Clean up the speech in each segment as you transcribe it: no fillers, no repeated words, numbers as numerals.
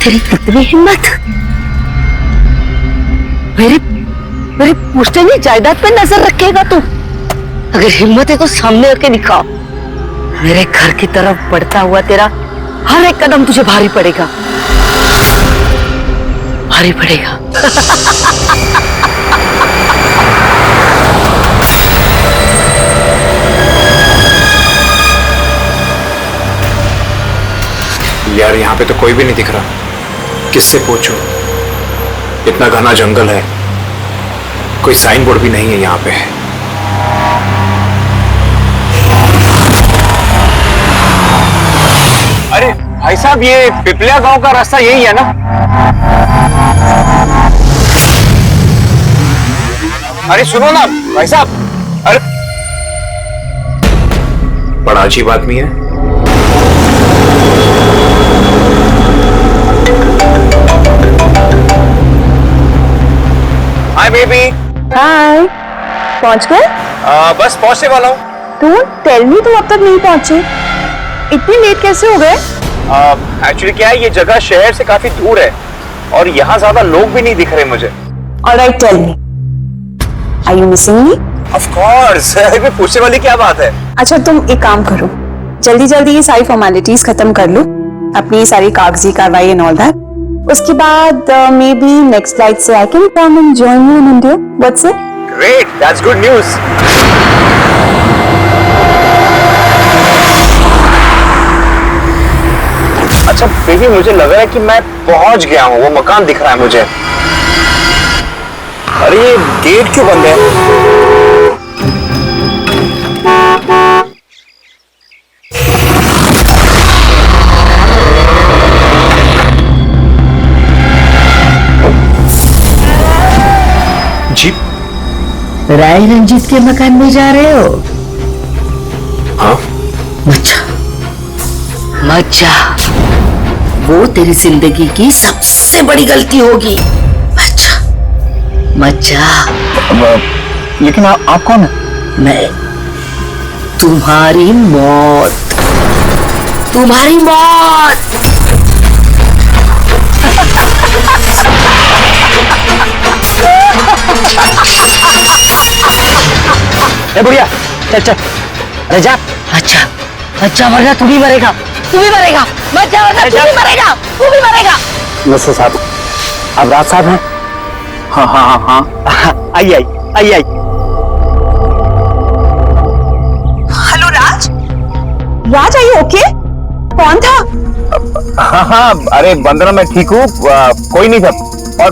तेरी कितनी हिम्मत, मेरी मेरी पुश्तैनी जायदाद पे नजर रखेगा तू? अगर हिम्मत है तो सामने आके दिखाओ। मेरे घर की तरफ बढ़ता हुआ तेरा हर एक कदम तुझे भारी पड़ेगा, भारी पड़ेगा। यार यहाँ पे तो कोई भी नहीं दिख रहा, किससे पूछूं? इतना घना जंगल है, कोई साइन बोर्ड भी नहीं है यहाँ पे। अरे भाई साहब, ये पिपलिया गांव का रास्ता यही है ना? अरे सुनो ना भाई साहब, अरे बड़ा अजीब आदमी है। Hi baby. हाय, पहुंच गए? बस पहुंचने वाला हूँ। तू टेल मी, तुम अब तक नहीं पहुंचे, इतनी लेट कैसे हो गए? एक्चुअली क्या है, ये जगह शहर से काफी दूर है और यहाँ ज्यादा लोग भी नहीं दिख रहे मुझे। Alright, tell me, are you missing me? Of course, पूछने वाली क्या बात है? अच्छा, तुम एक काम करो, जल्दी जल्दी ये सारी फॉर्मेलिटीज खत्म कर लो, अपनी सारी कागजी कार्रवाई एंड ऑल दैट। उसके बाद मे बी नेक्स्ट फ्लाइट से I can come and join you in India. What's it? Great, that's good news. अच्छा बेबी, मुझे लग रहा है कि मैं पहुंच गया हूँ, वो मकान दिख रहा है मुझे। अरे ये गेट क्यों बंद है? जी, राय रंजीत के मकान में जा रहे हो? हाँ। मच्छा, मच्छा, वो तेरी जिंदगी की सबसे बड़ी गलती होगी। मच्छा, मच्छा। लेकिन आप कौन है? मैं तुम्हारी मौत, तुम्हारी मौत। बुढ़िया, चल चल, अरे जा। अच्छा, अच्छा, वरना तू भी मरेगा, तू भी मरेगा। मच्छा, वरना तू भी मरेगा, तू भी मरेगा। मिस्टर साहब, आप राज साहब हैं? हाँ हाँ हाँ हाँ। आइए आइए। Hello Raj, Raj are you okay? कौन था? हाँ हाँ, अरे वंदना, मैं ठीक हूँ, कोई नहीं था और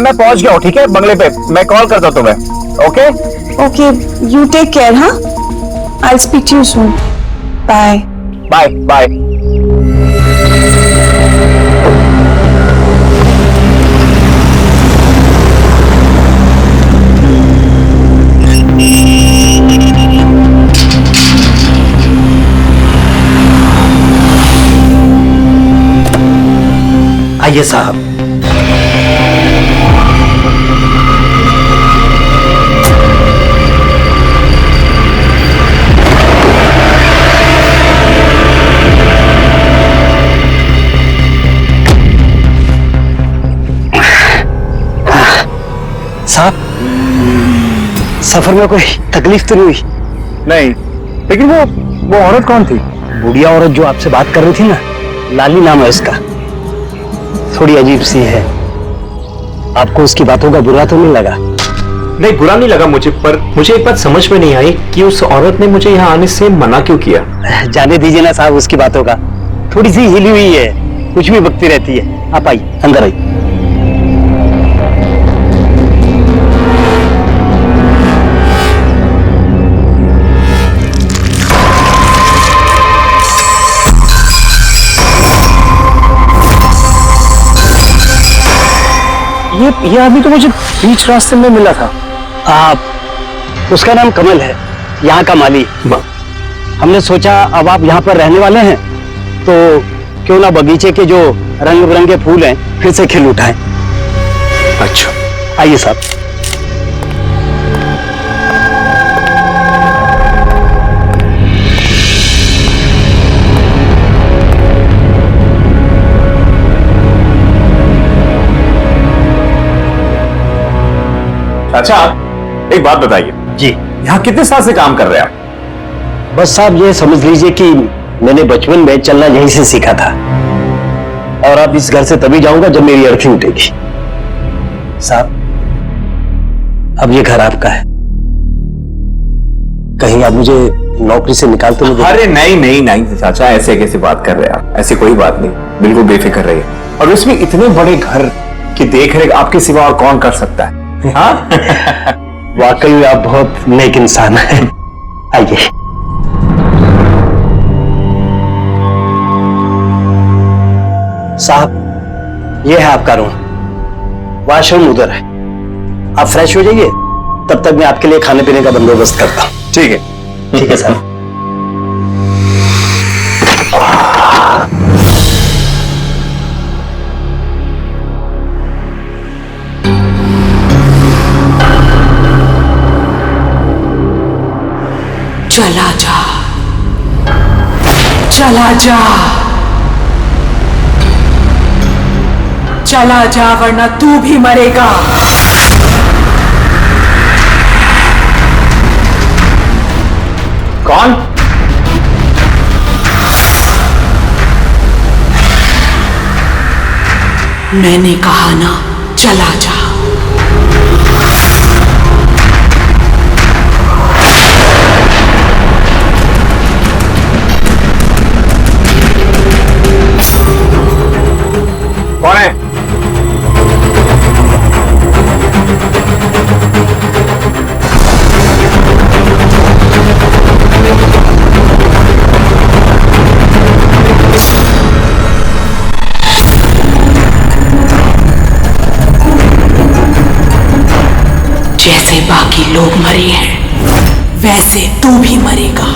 मैं पहुंच गया हूँ। ठीक है, बंगले पे मैं कॉल करता हूँ तुम्हें। Okay okay, you take care. हाँ, I speak to you soon. Bye bye bye. आइए साहब। साहब, सफर में कोई तकलीफ तो नहीं हुई? नहीं, लेकिन वो औरत कौन थी? बुढ़िया औरत जो आपसे बात कर रही थी ना, लाली नाम है उसका, थोड़ी अजीब सी है। आपको उसकी बातों का बुरा तो नहीं लगा? नहीं, बुरा नहीं लगा मुझे, पर मुझे एक बात समझ में नहीं आई कि उस औरत ने मुझे यहाँ आने से मना क्यों किया। जाने दीजिए ना साहब उसकी बातों का, थोड़ी सी हिली हुई है, कुछ भी बकती रहती है। आप आइए, अंदर आइए। ये आदमी तो मुझे बीच रास्ते में मिला था। उसका नाम कमल है, यहाँ का माली। हमने सोचा अब आप यहाँ पर रहने वाले हैं तो क्यों ना बगीचे के जो रंग बिरंगे फूल हैं फिर से खिल उठाएं। अच्छा, आइए साहब। एक बात बताइए जी। यहाँ कितने साल से काम कर रहे हैं आप? बस साहब ये समझ लीजिए कि मैंने बचपन में चलना यहीं से सीखा था, और अब इस घर से तभी जाऊंगा जब मेरी अर्थी उठेगी। साहब, अब ये घर आपका है, कहीं आप मुझे नौकरी से निकाल तो नहीं? अरे नहीं नहीं नहीं चाचा, ऐसे कैसे बात कर रहे हैं आप? ऐसी कोई बात नहीं, बिल्कुल बेफिक्र रहिए। और उसमें इतने बड़े घर की देखरेख आपके सिवा और कौन कर सकता है? हाँ? वाकई में आप बहुत नेक इंसान हैं। आइए। साहब, ये है आपका रूम, वॉशरूम उधर है। आप फ्रेश हो जाइए, तब तक मैं आपके लिए खाने पीने का बंदोबस्त करता हूं। ठीक है। ठीक है साहब। चला जा, चला जा, चला जा, वरना तू भी मरेगा। कौन? मैंने कहा ना, चला जा। कौन है? जैसे बाकी लोग मरे हैं, वैसे तू भी मरेगा।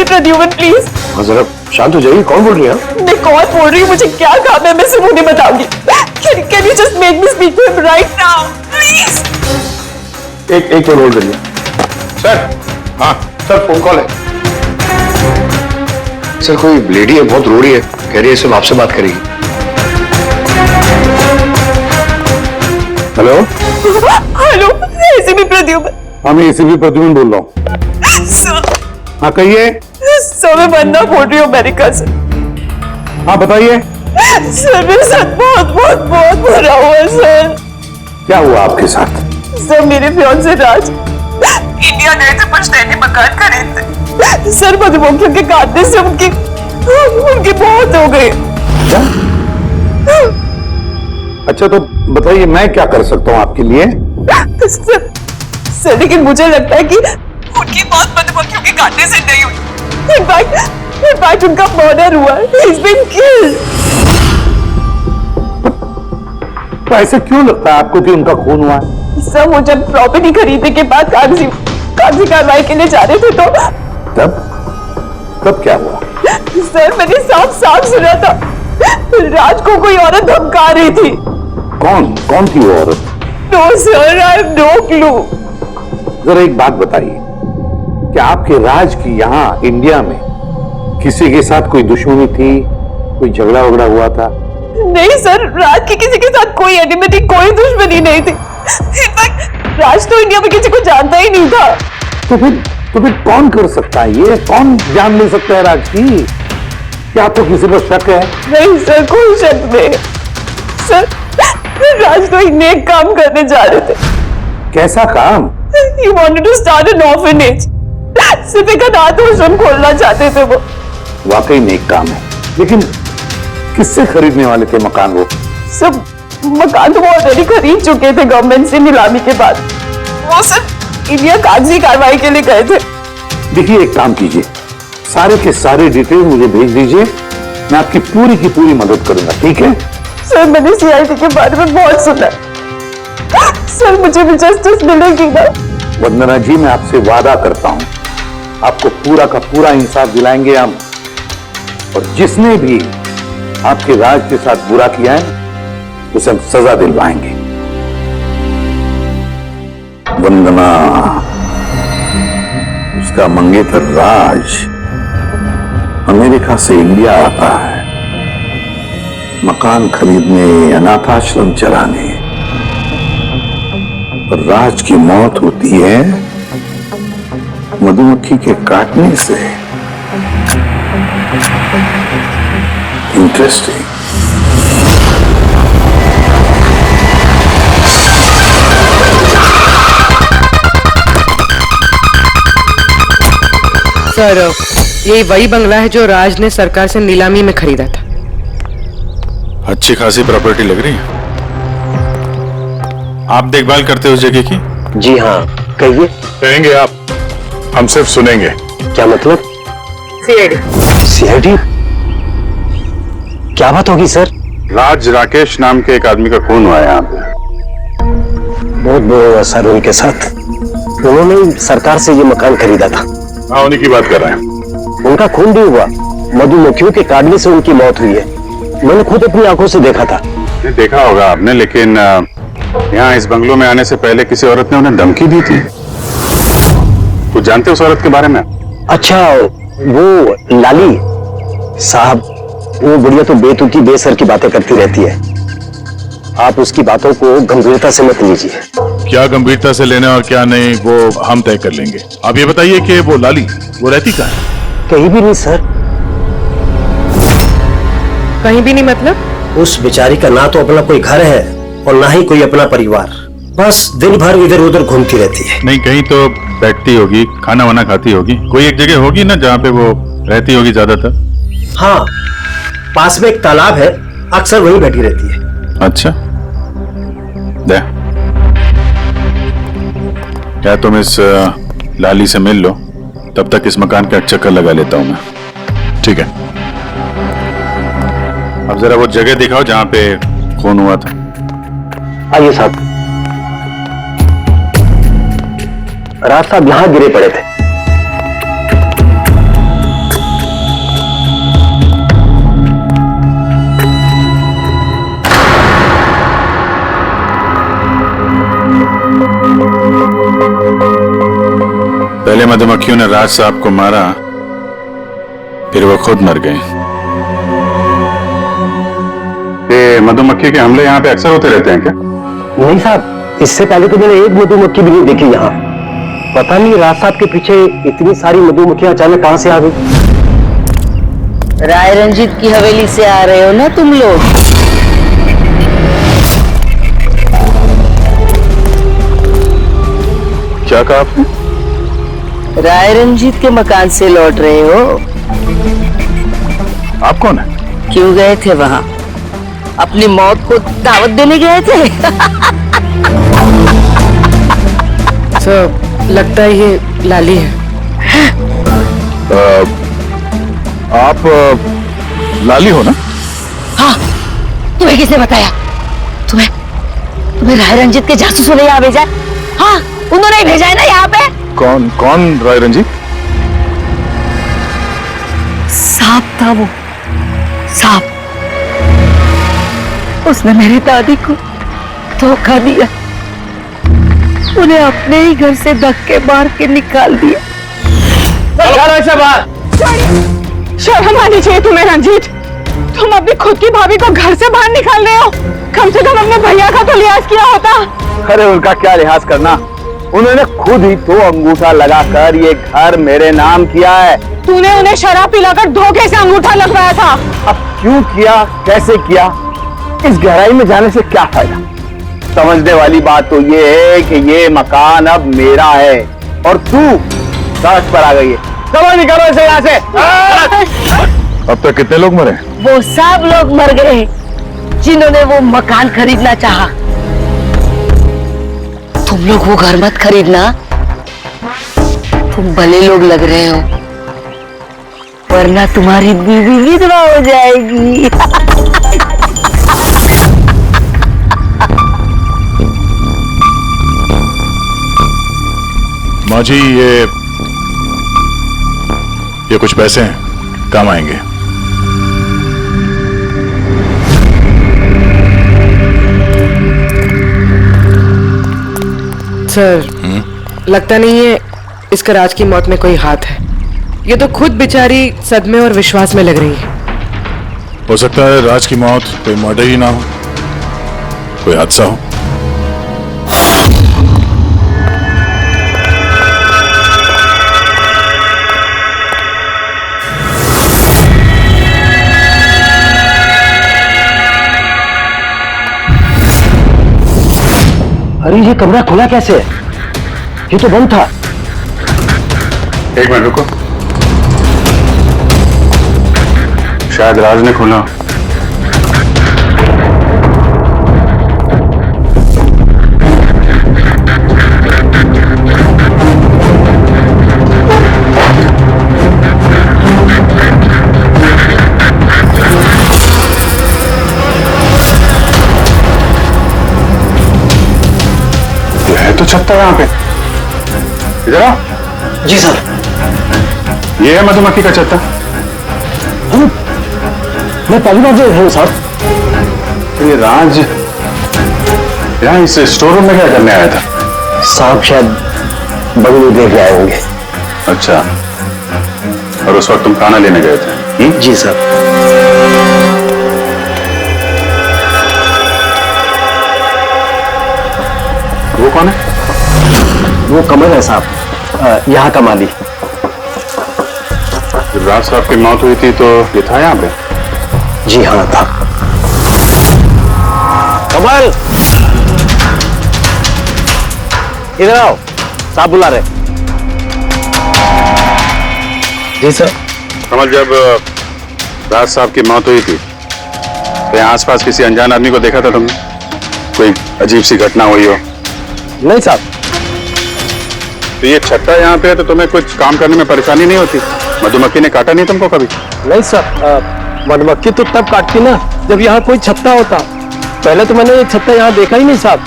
प्रद्युमन प्लीज। हाँ जरा शांत हो जाइए, कौन बोल रही है? मैं कौन बोल रही हूँ, मुझे क्या काम है, मैं सिर्फ उन्हें बताऊंगी। Can you just make me speak to him right now, please? एक तो रोल करिए। सर, हाँ सर, फोन कॉल है। सर कोई लेडी है, बहुत रो रही है, कह रही है सिर्फ आपसे बात करेगी। Hello hello, ACP Pradyuman. हाँ मैं एसीपी प्रद्युमन बोल रहा हूँ। हाँ कहिए। सर मैं वंदना बोल रही हूँ अमेरिका से। हाँ बताइए। सर मेरे साथ बहुत बहुत बहुत बुरा हुआ सर। क्या हुआ आपके साथ? सर मेरे फियांसे राज इंडिया गए थे, पुश्तैनी मकान खरीदते। सर मधुमक्खियों के काटने से उनकी मौत हो गई। क्या? अच्छा तो बताइए मैं क्या कर सकता हूँ आपके लिए? सर लेकिन मुझे लगता है कि उनकी मौत मधुमक्खियों के काटने से नहीं हुई। इनफैक्ट उनका मर्डर हुआ है। He's been killed। तो ऐसे क्यों लगता है आपको कि उनका खून हुआ है? सर वो जब प्रॉपर्टी खरीदने के बाद कागजी कार्रवाई के लिए जा रहे थे तो तब क्या हुआ? सर मैंने साफ साफ सुना था राज को कोई औरत धमका रही थी। कौन थी वो औरत? No sir, I have no clue. जरा एक बात बताइए, क्या आपके राज की यहाँ इंडिया में किसी के साथ कोई दुश्मनी थी, कोई झगड़ा वगड़ा हुआ था? नहीं सर, राज की किसी के साथ कोई एनिमिटी, कोई दुश्मनी नहीं थी। इनफैक्ट राज तो इंडिया में किसी को जानता ही नहीं था। तो फिर कौन कर सकता है ये? कौन जान ले सकता है राज की? क्या आपको किसी पर शक है? नहीं सर, कोई शक नहीं। सर राज तो एक नेक काम करने जा रहे थे। कैसा काम? He wanted to start an orphanage. सिर्फ एक अनाथ आश्रम खोलना चाहते थे वो। वाकई नेक काम है, लेकिन किससे खरीदने वाले थे मकान वो? सब मकान तो वो ऑलरेडी खरीद चुके थे गवर्नमेंट से नीलामी के बाद। वो सर इंडिया कागजी कार्रवाई के लिए गए थे। देखिए, एक काम कीजिए, सारे के सारे डिटेल मुझे भेज दीजिए, मैं आपकी पूरी की पूरी मदद करूंगा, ठीक है? सर मैंने सीआईडी के बारे में बहुत सुना। सर मुझे भी जस्टिस मिलेगी ना? वंदना जी, मैं आपसे वादा करता हूं, आपको पूरा का पूरा इंसाफ दिलाएंगे हम, और जिसने भी आपके राज के साथ बुरा किया है उसे हम सजा दिलवाएंगे। वंदना, उसका मंगेतर राज अमेरिका से इंडिया आता है मकान खरीदने, अनाथाश्रम चलाने, और राज की मौत होती है मधुमक्खी के काटने से। इंटरेस्टिंग। सर यही वही बंगला है जो राज ने सरकार से नीलामी में खरीदा था। अच्छी खासी प्रॉपर्टी लग रही है। आप देखभाल करते हो उस जगह की? जी हाँ, कहिए। कहेंगे आप, हम सिर्फ सुनेंगे। क्या मतलब? सीआईडी? क्या बात होगी सर? राज राकेश नाम के एक आदमी का खून हुआ है यहाँ पे। बहुत बुरा हुआ सर उनके साथ। उन्होंने सरकार से ये मकान खरीदा था। हाँ, उन्हीं की बात कर रहे हैं। उनका खून भी हुआ, मधुमक्खियों के काटने से उनकी मौत हुई है। मैंने खुद अपनी आंखों से देखा था। नहीं, देखा होगा आपने, लेकिन यहाँ इस बंगलों में आने से पहले किसी औरत ने उन्हें धमकी दी थी। कुछ जानते हो उस औरत के बारे में? अच्छा, वो लाली साहब, वो बुढ़िया तो बेतुकी बेसर की बातें करती रहती है। आप उसकी बातों को गंभीरता से मत लीजिए। क्या गंभीरता से लेना और क्या नहीं वो हम तय कर लेंगे। आप ये बताइए कि वो लाली वो रहती कहाँ है? कहीं भी नहीं सर। कहीं भी नहीं मतलब? उस बेचारी का ना तो अपना कोई घर है और ना ही कोई अपना परिवार। बस दिन भर इधर उधर घूमती रहती है। नहीं, कहीं तो बैठती होगी, खाना वाना खाती होगी, कोई एक जगह होगी ना जहाँ पे वो रहती होगी ज्यादातर। हाँ, पास में एक तालाब है, अक्सर वहीं बैठी रहती है। अच्छा, दे क्या तुम इस लाली से मिल लो, तब तक इस मकान का चक्कर लगा लेता हूं मैं। ठीक है, अब जरा वो जगह दिखाओ जहां पे खून हुआ था। आइए साहब। राज साहब यहां गिरे पड़े थे। पहले मधुमक्खियों ने राज साहब को मारा, फिर वो खुद मर गए। ये मधुमक्खी के हमले यहाँ पे अक्सर होते रहते हैं क्या? नहीं साहब, इससे पहले तो मैंने एक मधुमक्खी भी नहीं देखी यहाँ। पता नहीं राज साहब के पीछे इतनी सारी मधुमक्खियां अचानक कहां से आ गई। राय रंजीत की हवेली से आ रहे हो ना तुम लोग? क्या कहा आपने? राय रंजीत के मकान से लौट रहे हो? आप कौन है? क्यों गए थे वहां? अपनी मौत को दावत देने गए थे? सर लगता है ये लाली है। आप लाली हो ना? हाँ, तुम्हें किसने बताया? तुम्हें राय रंजीत के जासूसों ने यहाँ भेजा? हाँ, उन्होंने ही भेजा है ना यहाँ पे। कौन राय रंजीत? सांप था वो, सांप। उसने मेरी दादी को धोखा दिया, उन्हें अपने ही घर से धक्के मार के निकाल दिया। शर्म आनी चाहिए तुम्हें रंजीत। तुम अपनी खुद की भाभी को घर से बाहर निकाल रहे हो। कम से कम अपने भैया का तो लिहाज किया होता। अरे उनका क्या लिहाज करना, उन्होंने खुद ही तो अंगूठा लगाकर ये घर मेरे नाम किया है। तूने उन्हें शराब पिलाकर धोखे से अंगूठा लगवाया था। अब क्यों किया, कैसे किया, इस गहराई में जाने से क्या फायदा। समझने वाली बात तो ये है कि ये मकान अब मेरा है और तू सड़क पर आ गई है। चलो निकलो इसे यहाँ से। अब तक कितने लोग मरे? वो सब लोग मर गए जिन्होंने वो मकान खरीदना चाहा। तुम लोग वो घर मत खरीदना, तुम भले लोग लग रहे हो, वरना तुम्हारी बीवी विधवा हो जाएगी। माँ जी, ये कुछ पैसे हैं, काम आएंगे। सर, लगता नहीं है इसका राज की मौत में कोई हाथ है। ये तो खुद बेचारी सदमे और विश्वास में लग रही है। हो सकता है राज की मौत कोई मर्डर ही ना हो, कोई हादसा हो। अरे ये कमरा खुला कैसे है? ये तो बंद था। एक मिनट रुको, शायद राज ने खोला। तो छत्ता यहाँ पे, इधर आओ। जी सर। ये है मधुमक्खी का छत्ता। मैं पहली बार देख रहा हूँ साहब। तो ये राज यहाँ इस स्टोर रूम में क्या करने आया था? साहब शायद बगल में देख आए होंगे। अच्छा, और उस वक्त तुम खाना लेने गए थे? जी सर। वो कौन है? वो कमल है साहब, यहाँ का माली। जब राज साहब की मौत हुई थी तो ये था यहाँ पे? जी हाँ था। कमल, इधर आओ, साहब बुला रहे। जी सर। कमल, जब राज साहब की मौत हुई थी तो यहाँ आसपास किसी अनजान आदमी को देखा था तुमने? कोई अजीब सी घटना हुई हो? नहीं साहब। तो ये छत्ता यहाँ पे है तो तुम्हें कुछ काम करने में परेशानी नहीं होती? मधुमक्खी ने काटा नहीं तुमको कभी? नहीं सर, मधुमक्खी तो तब काटती ना जब यहाँ कोई छत्ता होता। पहले तो मैंने ये छत्ता यहाँ देखा ही नहीं साहब।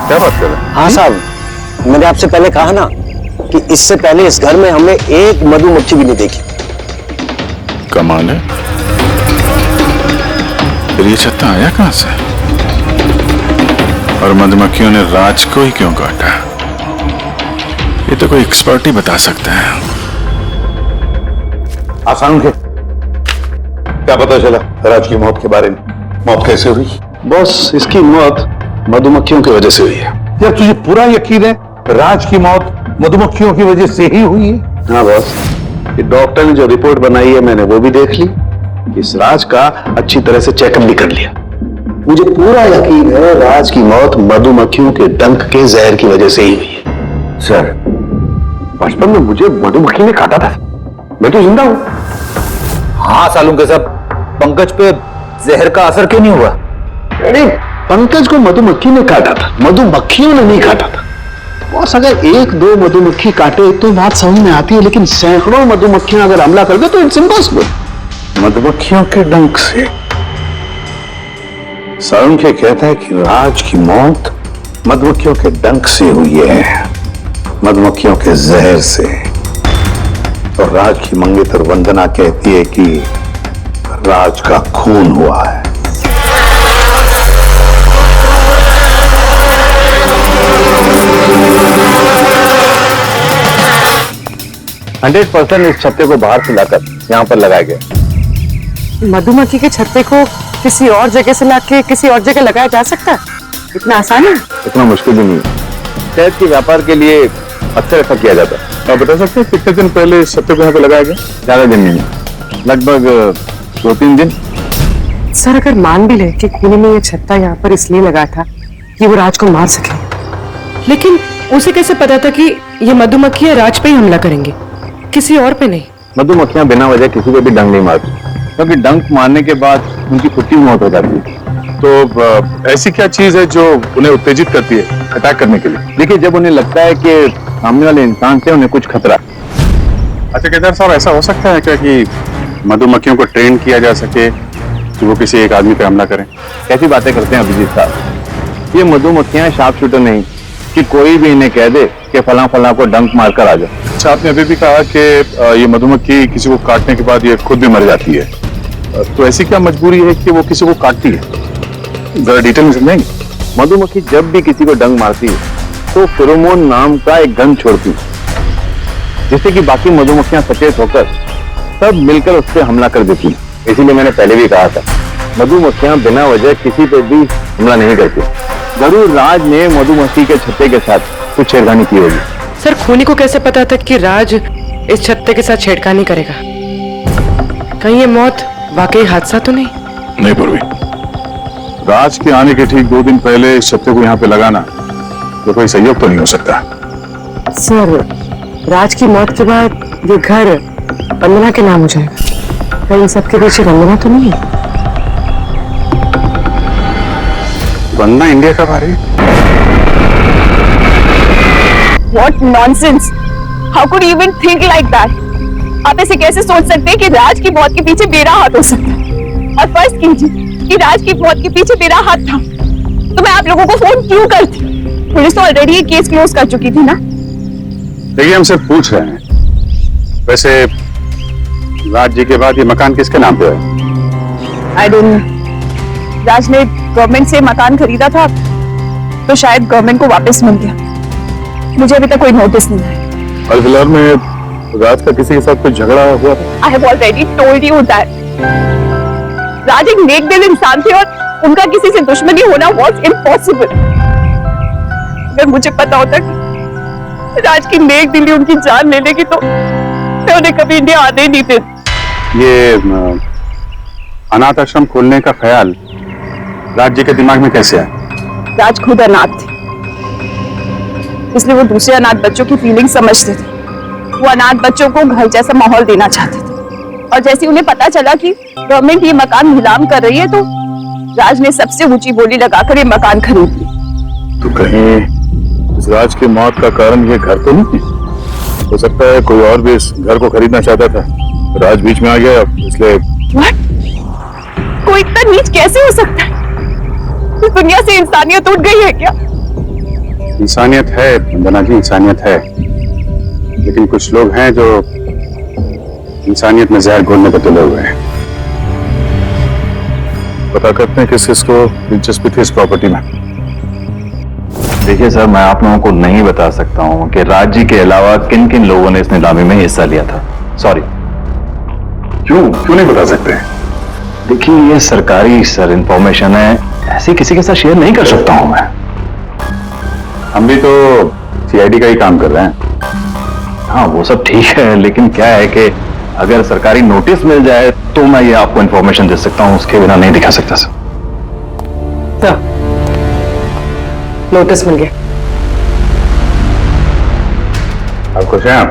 क्या बात कर रहे हैं? हाँ साहब, मैंने आपसे पहले कहा ना कि इससे पहले इस घर में हमने एक मधुमक्खी भी नहीं देखी। कमाल है, फिर ये छत्ता आया कहाँ से? और मधुमक्खियों ने राज को ही क्यों काटा? ये तो कोई एक्सपर्ट ही बता सकता है। आसान के क्या पता चला राज की मौत के बारे में? मौत कैसे हुई? बॉस, इसकी मौत मधुमक्खियों की वजह से हुई है। यार तुझे पूरा यकीन है राज की मौत मधुमक्खियों की वजह से ही हुई है? हाँ बॉस, ये डॉक्टर ने जो रिपोर्ट बनाई है मैंने वो भी देख ली, इस राज का अच्छी तरह से चेकअप भी कर लिया। मुझे पूरा यकीन है राज की मौत मधुमक्खियों के डंक के जहर की वजह से ही हुई है। सर, बचपन में मुझे मधुमक्खी ने काटा था, मैं तो जिंदा हूं। हाँ सालूं के सब, पंकज पे जहर का असर क्यों नहीं हुआ? अरे पंकज को मधुमक्खी ने काटा था, मधुमक्खियों ने नहीं काटा था। बॉस, अगर एक दो मधुमक्खी काटे तो बात समझ में आती है, लेकिन सैकड़ों मधुमक्खियां अगर हमला कर दे तो इट्स इम्पॉसिबल। मधुमक्खियों के डंक से। सालुंखे कहता है कि राज की मौत मधुमक्खियों के डंक से हुई है, मधुमक्खियों के जहर से। और राज की मंगेतर वंदना कहती है कि राज का खून हुआ है। हंड्रेड % इस छत्ते को बाहर से लाकर यहाँ पर लगाया गया। मधुमक्खी के छत्ते को किसी और जगह से लाके किसी और जगह लगाया जा सकता है? इतना आसान है? इतना मुश्किल भी नहीं है। शहद के व्यापार के लिए अक्सर ऐसा किया जाता है। आप बता सकते हैं कितने दिन पहले इस छत्ते को यहाँ पे लगाया गया? ज्यादा दिन नहीं, लगभग 2-3 दिन। सर अगर मान भी ले कि खूनी ने ये छत्ता यहाँ पर इसलिए लगा था कि वो राज को मार सके, लेकिन उसे कैसे पता था कि ये मधुमक्खियां राज पे ही हमला करेंगे, किसी और पे नहीं? मधुमक्खियां बिना वजह किसी को भी डंक नहीं मारती, क्योंकि डंक मारने के बाद उनकी खुद की मौत हो जाती है। तो ऐसी क्या चीज है जो उन्हें उत्तेजित करती है अटैक करने के लिए? देखिए, जब उन्हें लगता है कि सामने वाले इंसान से उन्हें कुछ खतरा। अच्छा केदार साहब, ऐसा हो सकता है क्या कि मधुमक्खियों को ट्रेन किया जा सके कि वो किसी एक आदमी पे हमला करें? कैसी बातें करते हैं अभिजीत साहब? ये मधुमक्खियां शार्प शूटर नहीं कि कोई भी इन्हें कह दे कि फला फला को डंक मारकर आ जाए। अच्छा, आपने अभी भी कहा कि ये मधुमक्खी किसी को काटने के बाद ये खुद भी मर जाती है, तो ऐसी क्या मजबूरी है कि वो किसी को काटती है? जरा डिटेल में समझेंगे? मधुमक्खी जब भी किसी को डंक मारती है तो फेरोमोन नाम का एक गंध छोड़ती है, जिससे कि बाकी मधुमक्खियां सचेत होकर सब मिलकर उस पर हमला कर देती है। इसीलिए मैंने पहले भी कहा था, मधुमक्खियां बिना वजह किसी पे भी हमला नहीं करती। जरूर राज ने मधुमक्खी के छत्ते के साथ कुछ छेड़खानी की होगी। सर खूनी को कैसे पता था कि राज इस छत्ते के साथ छेड़खानी करेगा? कहीं ये मौत वाकई हादसा तो नहीं? नहीं पूर्वी, राज के आने के ठीक 2 दिन पहले इस छत्ते को यहाँ पे लगाना तो कोई संयोग तो नहीं हो सकता। सर राज की मौत के बाद ये घर वंदना के नाम हो जाएगा, कहीं सबके पीछे वंदना तो नहीं है? वंदना इंडिया कब आ रही है? What nonsense! How could you even think like that? आप ऐसे कैसे सोच सकते हैं कि राज की मौत के पीछे मेरा हाथ हो सकता है? और फर्स्ट कीजिए कि राज की मौत के पीछे मेरा हाथ था तो मैं आप लोगों को फोन क्यों करती? पुलिस तो ऑलरेडी ये केस क्लोज कर चुकी थी ना। देखिए, हम सिर्फ पूछ रहे हैं। वैसे राज जी के बाद ये मकान किसके नाम पे है? I don't. राज ने गवर्नमेंट से मकान खरीदा था तो शायद गवर्नमेंट को वापस मिल गया। मुझे अभी तक कोई नोटिस नहीं है। और फिलहाल में राज का किसी के साथ कोई झगड़ा हुआ था? I have already told you that. राज एक नेक दिल इंसान थे और उनका किसी से दुश्मनी होना was impossible. अगर मुझे पता होता कि राज की नेक दिली उनकी जान ले लेगी तो मैं उन्हें कभी इंडिया आने ही नहीं देती। ये अनाथ आश्रम खोलने का ख्याल राज जी के दिमाग में कैसे आया? राज खुद अनाथ थे, इसलिए वो दूसरे अनाथ बच्चों की फीलिंग समझते थे। वो अनाथ बच्चों को घर जैसा माहौल देना चाहते थे और जैसे उन्हें पता चला कि गवर्नमेंट ये मकान नीलाम कर रही है तो राज ने सबसे ऊंची बोली लगाकर ये मकान खरीद लिया। तो कहीं इस राज की मौत का कारण ये घर तो नहीं? हो सकता है कोई और भी इस घर को खरीदना चाहता था, राज बीच में आ गया इसलिए। What? कोई इतना नीच कैसे हो सकता है? इस दुनिया से इंसानियत उठ गई है क्या? इंसानियत है वंदना जी, इंसानियत है, लेकिन कुछ लोग हैं जो इंसानियत में जहर घोलने पे तुले हुए हैं। पता करते हैं किस किसको दिलचस्पी थी इस प्रॉपर्टी में। देखिए सर, मैं आप लोगों को नहीं बता सकता हूँ कि राज जी के अलावा किन किन लोगों ने इस नीलामी में हिस्सा लिया था। सॉरी। क्यों नहीं बता सकते? देखिए, ये सरकारी इंफॉर्मेशन है, ऐसे किसी के साथ शेयर नहीं कर सकता हूँ मैं। हम भी तो CID का ही काम कर रहे हैं। हाँ, वो सब ठीक है, लेकिन क्या है कि अगर सरकारी नोटिस मिल जाए तो मैं ये आपको इंफॉर्मेशन दे सकता हूँ, उसके बिना नहीं दिखा सकता सर। नोटिस मिल गया। आप खुश हैं? आप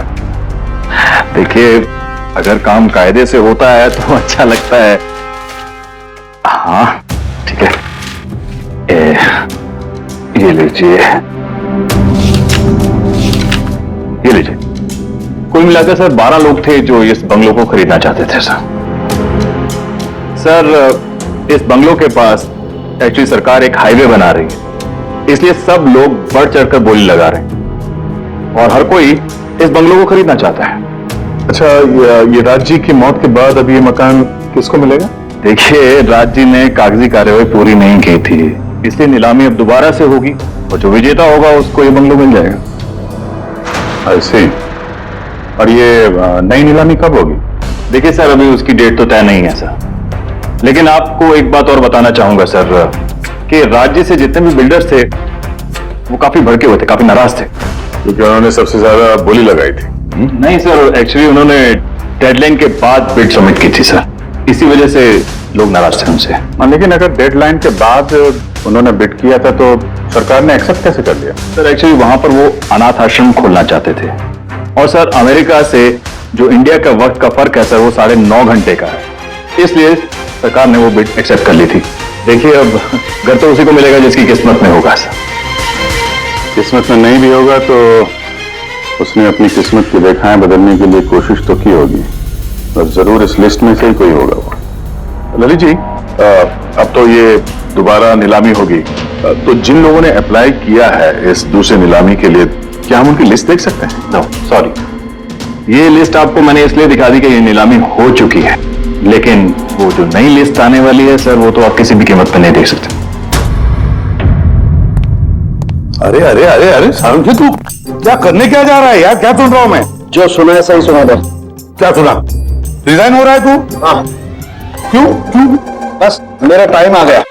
देखिए, अगर काम कायदे से होता है तो अच्छा लगता है। हाँ ठीक है, ये लीजिए, ये लीजिए। कुल मिलाकर सर 12 लोग थे जो इस बंगलों को खरीदना चाहते थे सर। इस बंगलों के पास एक्चुअली सरकार एक हाईवे बना रही है, इसलिए सब लोग बढ़ चढ़कर बोली लगा रहे हैं और हर कोई इस बंगलों को खरीदना चाहता है। अच्छा, ये राज जी की मौत के बाद अब ये मकान किसको मिलेगा? देखिए, राज जी ने कागजी कार्यवाही पूरी नहीं की थी, इसलिए नीलामी अब दोबारा से होगी और जो विजेता होगा उसको ये बंगलो मिल जाएगा। ऐसे? और ये नई नीलामी कब होगी? देखिए सर, अभी उसकी डेट तो तय नहीं है सर, लेकिन आपको एक बात और बताना चाहूंगा सर कि राज्य से जितने भी बिल्डर्स थे वो काफी भड़के हुए थे, काफी नाराज थे, क्योंकि उन्होंने सबसे ज्यादा बोली लगाई थी। नहीं सर, एक्चुअली उन्होंने डेडलाइन के बाद बिड सबमिट की थी सर, इसी वजह से लोग नाराज थे उनसे। लेकिन अगर डेडलाइन के बाद उन्होंने बिड किया था तो सरकार ने एक्सेप्ट कैसे कर लिया? सर एक्चुअली वहां पर वो अनाथ आश्रम खोलना चाहते थे, और सर अमेरिका से जो इंडिया का वक्त का फर्क है सर वो 9.5 घंटे का है, इसलिए सरकार ने वो बिड एक्सेप्ट कर ली थी। देखिए, अब घर तो उसी को मिलेगा जिसकी किस्मत में होगा सर। किस्मत में नहीं भी होगा तो उसने अपनी किस्मत की रेखाएं बदलने के लिए कोशिश तो की होगी, और जरूर इस लिस्ट में से ही कोई होगा वो। ललित जी, अब तो ये दोबारा नीलामी होगी, तो जिन लोगों ने अप्लाई किया है इस दूसरी नीलामी के लिए, क्या हम उनकी लिस्ट देख सकते हैं? नो सॉरी, ये लिस्ट आपको मैंने इसलिए दिखा दी कि ये नीलामी हो चुकी है, लेकिन वो जो नई लिस्ट आने वाली है सर वो तो आप किसी भी कीमत पर नहीं देख सकते। अरे अरे अरे अरे सारंगी, तू क्या करने क्या जा रहा है यार? क्या सुन रहा हूं मैं? जो सुना है सही सुना था। क्या सुना? रिजाइन हो रहा है तू? हाँ, क्यों क्यों? बस मेरा टाइम आ गया।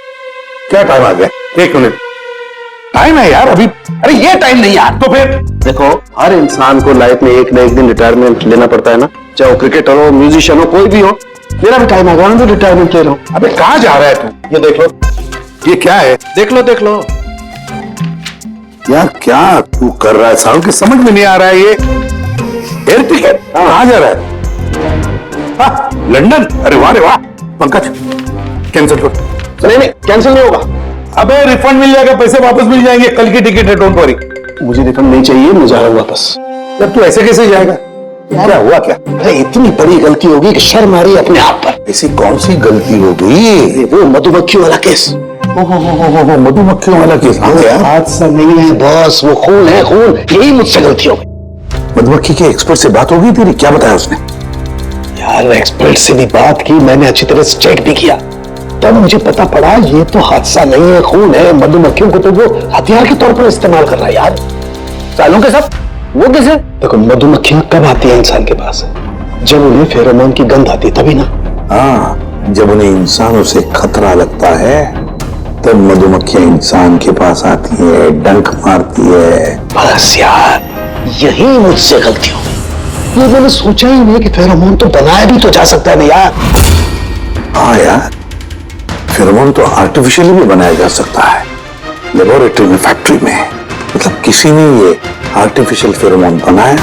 क्या टाइम आ गया? एक मिनट, टाइम है यार अभी। अरे ये टाइम नहीं यार। तो फिर देखो, हर इंसान को लाइफ में एक न एक दिन रिटायरमेंट लेना पड़ता है ना, चाहे वो क्रिकेटर हो, म्यूजिशियन हो, कोई भी हो। मेरा भी टाइम आ गया, मैं भी रिटायरमेंट ले रहा हूँ। अबे कहाँ जा रहा है तू? ये देख लो, ये क्या है? देख लो, देख लो। यार क्या तू कर रहा है सारंगी? समझ में नहीं आ रहा है। ये एयर टिकट कहाँ जा रहा है? हाँ, लंदन। अरे वाह रे वाह। पंकज, कैंसिल कर। नहीं नहीं, कैंसिल नहीं होगा। अबे रिफंड मिल जाएगा, पैसे वापस मिल जाएंगे, कल की टिकट है, डोंट वरी। मुझे रिफंड नहीं चाहिए, मैं जा रहा हूँ वापस। जब तू ऐसे कैसे जाएगा? क्या हुआ क्या? अरे इतनी बड़ी गलती होगी कि शर्म आ रही है अपने आप पर। ऐसी कौन सी गलती हो गई? वो मधुमक्खियों वाला केस। मधुमक्खियों वाला केस? हाँ यार, हादसा नहीं है बॉस, वो खून है, खून। यही मुझसे गलती हो गई। मधुमक्खी के एक्सपर्ट से बात हो गई तेरी? क्या बताया उसने? यार एक्सपर्ट से भी बात की, मैंने अच्छी तरह से चेक भी किया, तब मुझे पता पड़ा ये तो हादसा नहीं है, खून है। मधुमक्खियों को तो वो हथियार के तौर पर इस्तेमाल कर रहा है यार। सालों के सब वो कैसे? देखो, मधुमक्खियां कब आती है इंसान के पास? जब उन्हें फेरोमोन की गंध आती, तभी ना। हाँ, जब उन्हें इंसानों से खतरा लगता है तब मधुमक्खियां इंसान के पास आती है, डंक मारती है। बस यार, यही मुझसे गलती हो गई। ये मैंने सोचा ही नहीं कि फेरोमोन तो बनाया भी तो जा सकता है ना यार। हाँ यार, फेरोमोन तो आर्टिफिशियली भी बनाया जा सकता है, लेबोरेटरी में, फैक्ट्री में। मतलब किसी ने ये आर्टिफिशियल फेरोमोन बनाया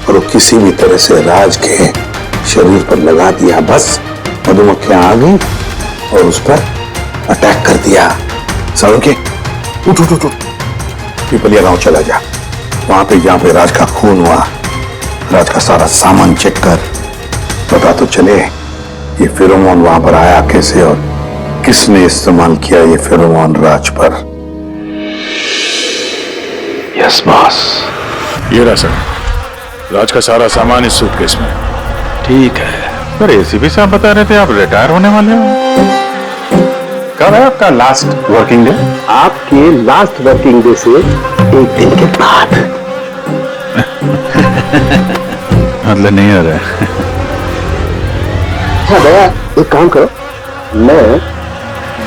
और वो किसी भी तरह से राज के शरीर पर लगा दिया, बस मधुमक्खियां आ गई और उस पर अटैक कर दिया। सारंगी, उठ उठ उठ उठ, पिपलिया गांव चला जा। वहां पे जहां पे राज का खून हुआ, राज का सारा सामान चेक कर, पता तो चले ये फेरोमोन वहां पर आया कैसे और किसने इस्तेमाल किया ये फेरोमोन राज पर। Yes boss. ये रहा सर, राज का सारा सामान इस सूटकेस में। ठीक है। सर एसीपी साहब बता रहे थे आप रिटायर होने वाले हो, कब है आपका लास्ट वर्किंग डे? आपके लास्ट वर्किंग डे से एक दिन के बाद। मतलब नहीं आ रहा है। हाँ भैया, एक काम करो, मैं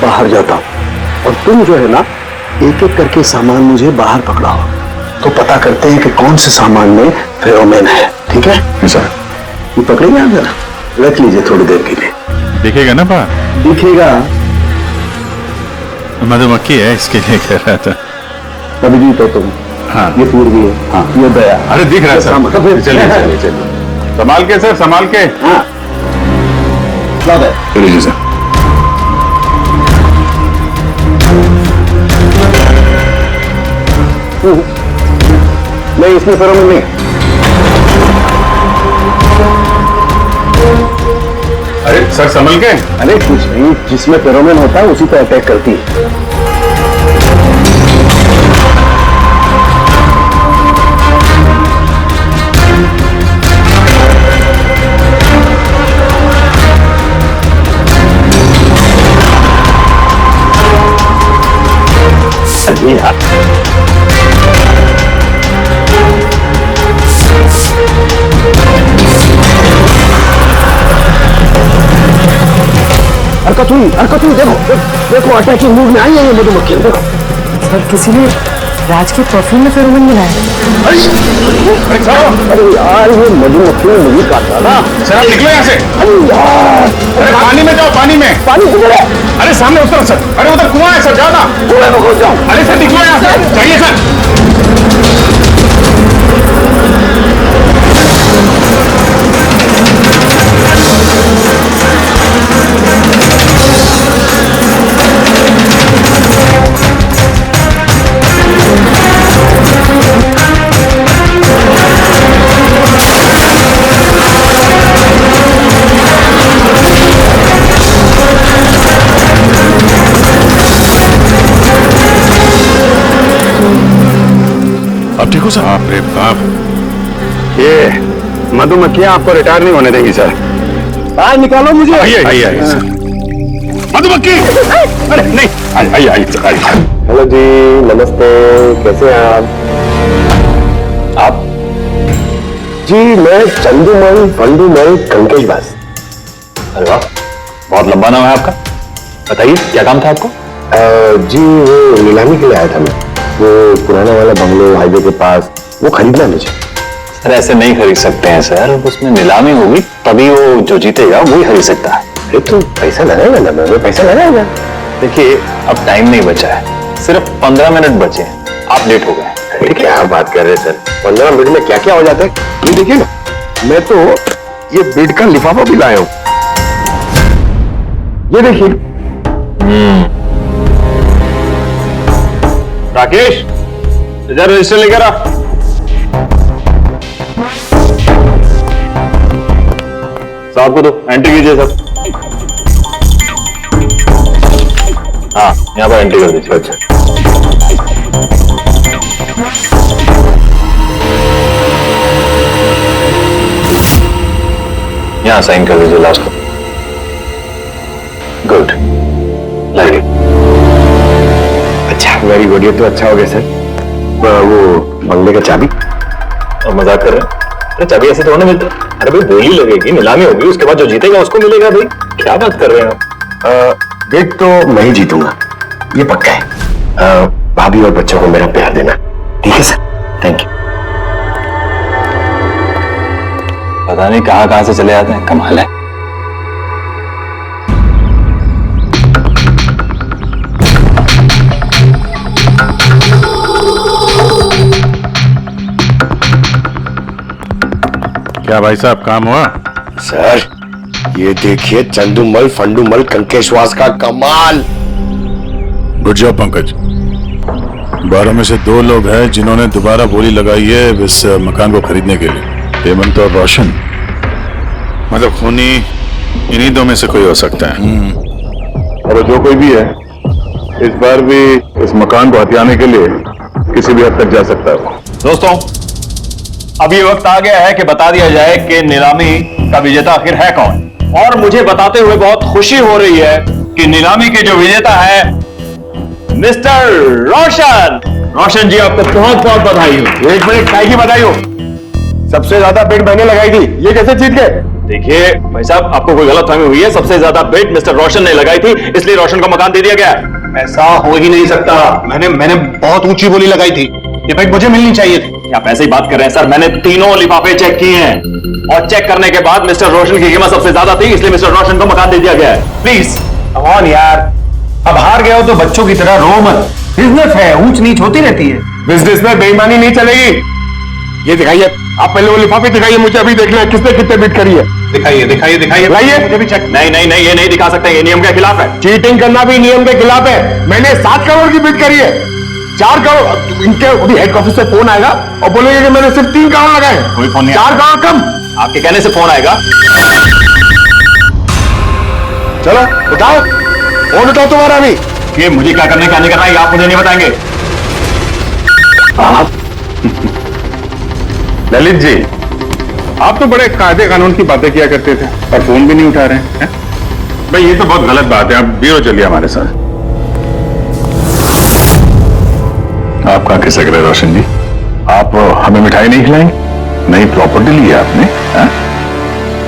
बाहर जाता हूँ और तुम जो है ना, एक एक करके सामान मुझे बाहर पकड़ाओ, तो पता करते हैं कि कौन से सामान में फेरोमोन है। ठीक है सर? ये पकड़ेंगे आप? जरा रख लीजिए थोड़ी देर के लिए। दिखेगा ना बाहर? दिखेगा। मधुमक्खी है इसके लिए कह रहा था। अभी भी तो तुम। हाँ, ये पूर्वी है। हाँ, ये दया। अरे दिख रहा है सर। चलिए चलिए चलिए, संभाल के सर, संभाल के। हाँ, चलिए सर। नहीं, इसमें फेरोमोन नहीं। अरे सर संभल के। अरे कुछ नहीं, जिसमें फेरोमोन होता है उसी पर अटैक करती है। चलिए यार। हरकतुल देखो देखो अटैकिंग मूड में आई है ये मधुमक्खी, देखो। सर किसी ने राज के परफ्यूम में फेरोमोन मिलाया। अरे यार ये मधुमक्खी ने मुझे काटा ना। सर आप निकलो यहाँ से। अरे यार, अरे पानी में जाओ, पानी में। पानी किधर है? अरे सामने उस तरफ सर। अरे उधर कुआं है सर, जाओ ना। कुएं में घुस जाओ। अरे सर निकलो यहाँ से, जाइए सर। आप ठीक हो सर? बाप रे बाप। ये मधुमक्खियां आपको रिटायर नहीं होने देगी सर। बाहर निकालो मुझे। आइए आइए आइए सर। मधुमक्खी। अरे नहीं, आइए आइए सर, आइए। हेलो जी, नमस्ते, कैसे हैं आप? जी मैं चंदूमल फंडूमल कंकेश बास। अरे वाह, बहुत लंबा नाम है आपका। बताइए क्या काम था आपको? जी वो नीलामी के लिए आया था मैं, वो पुराना वाला बंगलो हाईवे के पास, वो खरीदना है मुझे। सर ऐसे नहीं खरीद सकते हैं सर, उसमें नीलामी होगी तभी वो जो जीतेगा वही खरीद सकता है। अरे तो पैसा लगाएगा ना, मैं पैसा लगाएगा। देखिए अब टाइम नहीं बचा है, सिर्फ 15 मिनट बचे हैं, आप लेट हो गए। अरे क्या बात कर रहे हैं सर, 15 मिनट में क्या क्या हो जाता है। ये देखिए ना, मैं तो ये बेड का लिफाफा भी लाया हूं, ये देखिए। राकेश इधर रजिस्टर लेकर आ। साहब को दो, एंट्री कीजिए सर। हाँ यहाँ पर एंट्री कर दीजिए। अच्छा यहाँ साइन कर दीजिए लास्ट को। गुड, लगे। अच्छा वेरी गुड, ये तो अच्छा हो गया सर। वो बंगले का चाबी। और मजाक कर रहे हैं? अरे चाबी ऐसे थोड़ा ना मिलता। अरे भाई बोली लगेगी, नीलामी होगी, उसके बाद जो जीतेगा उसको मिलेगा। भाई क्या बात कर रहे हैं आप? बेट तो मैं ही जीतूंगा, ये पक्का है। भाभी और बच्चों को मेरा प्यार देना, ठीक है सर? Thank you. पता नहीं कहां कहां से चले आते हैं, कमाल है। क्या भाई साहब काम हुआ? सर ये देखिए, चंदूमल फंडूमल कंकेशवास का कमाल। Good job Pankaj. 12 में से 2 लोग हैं जिन्होंने दोबारा बोली लगाई है इस मकान को खरीदने के लिए, हेमंत और रोशन। मतलब खूनी इन्हीं 2 में से कोई हो सकता है। और जो कोई भी है इस बार भी इस मकान को हथियाने के लिए किसी भी हद तक जा सकता है। दोस्तों अब ये वक्त आ गया है कि बता दिया जाए कि नीलामी का विजेता आखिर है कौन। और मुझे बताते हुए बहुत खुशी हो रही है कि नीलामी के जो विजेता है मिस्टर रोशन। रोशन जी आपको बहुत बहुत बधाई हो। 1 मिनट, काय की बधाई हो? सबसे ज्यादा बेट मैंने लगाई थी, ये कैसे जीत गए? देखिए भाई साहब, आपको कोई गलतफहमी हुई है। सबसे ज्यादा बेट मिस्टर रोशन ने लगाई थी, इसलिए रोशन को मकान दे दिया गया। ऐसा हो ही नहीं सकता, मैंने बहुत ऊंची बोली लगाई थी, ये बेट मुझे मिलनी चाहिए थी। आप ऐसे ही बात कर रहे हैं सर, मैंने तीनों लिफाफे चेक किए हैं और चेक करने के बाद मिस्टर रोशन की कीमत सबसे ज्यादा थी, इसलिए मिस्टर रोशन को मकान दे दिया गया है। प्लीज कौन यार, अब हार गए हो तो बच्चों की तरह रो मत। बिजनेस है, ऊंच नीच होती रहती है। बिजनेस में बेईमानी नहीं चलेगी। ये दिखाइए, आप पहले वो लिफाफे दिखाइए, मुझे अभी देखना है किसने कितने बिट करी है। दिखाइए दिखाइए दिखाइए, लाइए। मुझे भी चेक। नहीं नहीं नहीं, ये नहीं दिखा सकते, ये नियम के खिलाफ है। चीटिंग करना भी नियम के खिलाफ है। मैंने 7 करोड़ की बिट करी है, 4 करोड़। इनके अभी हेड ऑफिस से फोन आएगा और बोलेंगे कि मैंने सिर्फ 3 करोड़ लगाए। कोई फोन नहीं 4 करोड़ कम। आपके कहने से फोन आएगा। चलो उठाओ, फोन उठाओ तुम्हारा भी। कि मुझे क्या करने क्या नहीं करना है, आप मुझे नहीं बताएंगे। ललित जी, आप तो बड़े कायदे कानून की बातें किया करते थे और फोन भी नहीं उठा रहे हैं। भाई ये तो बहुत गलत बात है, आप ब्यूरो चलिए हमारे साथ। आप कहाँ खिसक रहे रोशन जी? आप हमें मिठाई नहीं खिलाएंगे? नई प्रॉपर्टी ली है आपने? हाँ?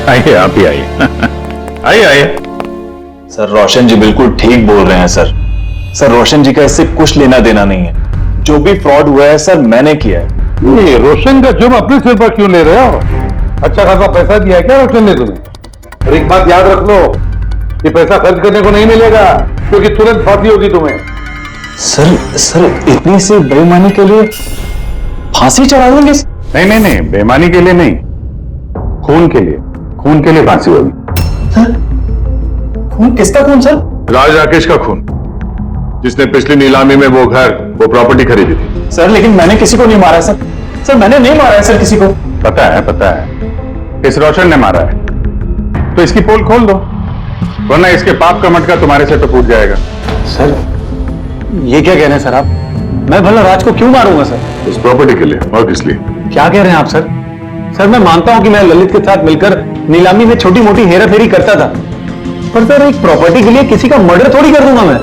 आइए, आप ही आइए। आइए आइए। सर रोशन जी बिल्कुल ठीक बोल रहे हैं सर। सर रोशन जी का इससे कुछ लेना देना नहीं है। जो भी फ्रॉड हुआ है सर मैंने किया है। ये रोशन का जुर्म अपने सिर पर क्यों ले रहे हो? अच्छा खासा पैसा दिया है क्या रोशन ने तुम्हें? और एक बात याद रख लो, ये पैसा खर्च करने को नहीं मिलेगा, क्योंकि तुरंत फांसी होगी तुम्हें। सर इतनी सी बेईमानी के लिए फांसी चढ़ा देंगे? नहीं नहीं नहीं, बेईमानी के लिए नहीं, खून के लिए, खून के लिए फांसी होगी। खून? किसका खून सर? राज राकेश का खून, जिसने पिछली नीलामी में वो घर, वो प्रॉपर्टी खरीदी थी। सर लेकिन मैंने किसी को नहीं मारा सर। सर मैंने नहीं मारा है सर किसी को। पता है, इस रोशन ने मारा है। तो इसकी पोल खोल दो, वरना इसके पाप का मटका तुम्हारे से तो फूट जाएगा। सर ये क्या कह रहे हैं सर आप? मैं भला राज को क्यों मारूंगा सर? उस प्रॉपर्टी के लिए, और किस लिए? क्या कह रहे हैं आप सर? सर मैं मानता हूं कि मैं ललित के साथ मिलकर नीलामी में छोटी मोटी हेरा फेरी करता था, पर सर एक प्रॉपर्टी के लिए किसी का मर्डर थोड़ी कर दूंगा मैं।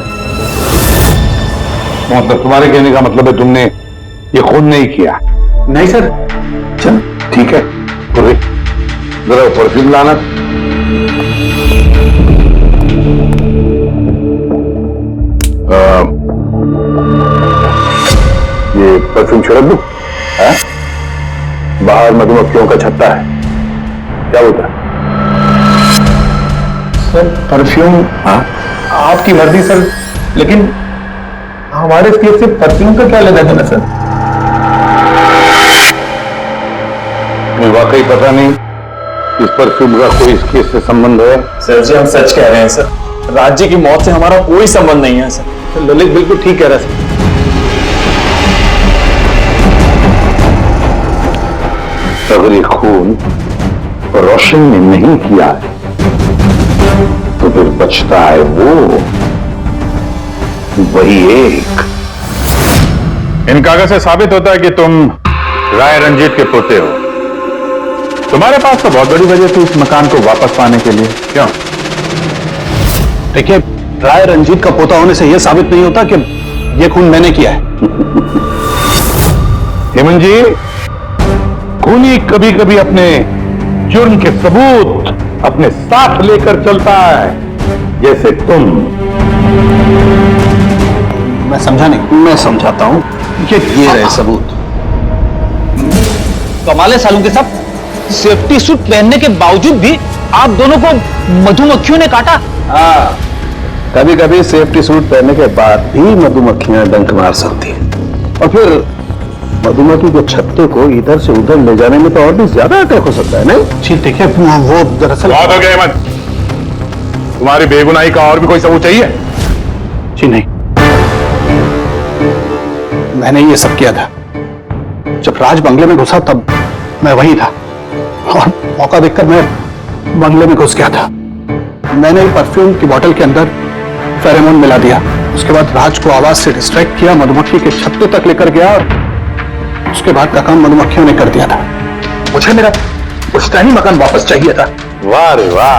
मतलब तुम्हारे कहने का मतलब है तुमने ये खून नहीं किया? नहीं सर। चल ठीक है, पूरी जरा परफ्यूम लाना। ये परफ्यूम छिड़क दूं? बाहर मधुमक्खियों का छत्ता है, क्या बोलता है? Sir perfume? हाँ आपकी मर्जी सर, लेकिन हमारे केस से परफ्यूम का क्या लेना देना सर? तुम्हें वाकई पता नहीं इस परफ्यूम का कोई इस केस से संबंध है? सर जी हम सच कह रहे हैं सर, राज जी की मौत से हमारा कोई संबंध नहीं है सर। ललित बिल्कुल ठीक कह रहा है सर। अगर ये खून रोशन ने नहीं किया है तो फिर बचता है वो, वही एक। इन कागज से साबित होता है कि तुम राय रंजीत के पोते हो। तुम्हारे पास तो बहुत बड़ी वजह थी इस मकान को वापस पाने के लिए, क्यों? देखिए, राय रंजीत का पोता होने से यह साबित नहीं होता कि यह खून मैंने किया है। हेमंत जी, खूनी कभी कभी अपने जुर्म के सबूत अपने साथ लेकर चलता है, जैसे तुम। मैं समझा नहीं। मैं समझाता हूं। ये रहे सबूत। कमाल है सालों के सब, सेफ्टी सूट पहनने के बावजूद भी आप दोनों को मधुमक्खियों ने काटा। हाँ, कभी कभी सेफ्टी सूट पहनने के बाद भी मधुमक्खियां डंक मार सकती हैं, और फिर मधुमक्खी के छत्ते को इधर से उधर ले जाने में तो और भी ज्यादा अटैक हो सकता है, नहीं? जी देखिए, वो दरअसल बहुत हो गया हेमंत, तुम्हारी बेगुनाही का और भी कोई सबूत चाहिए? जी नहीं, मैंने ये सब किया था। जब राज बंगले में घुसा तब मैं वही था, और मौका देखकर मैं बंगले में घुस गया था। मैंने परफ्यूम की बोतल के अंदर फेरोमोन मिला दिया। उसके बाद राज को आवाज से डिस्ट्रैक्ट किया, मधुमक्खी के छत्ते तक लेकर गया, और उसके बाद का काम मधुमक्खियों ने कर दिया था। मुझे मेरा पुश्तैनी मकान वापस चाहिए था। वाह रे वाह,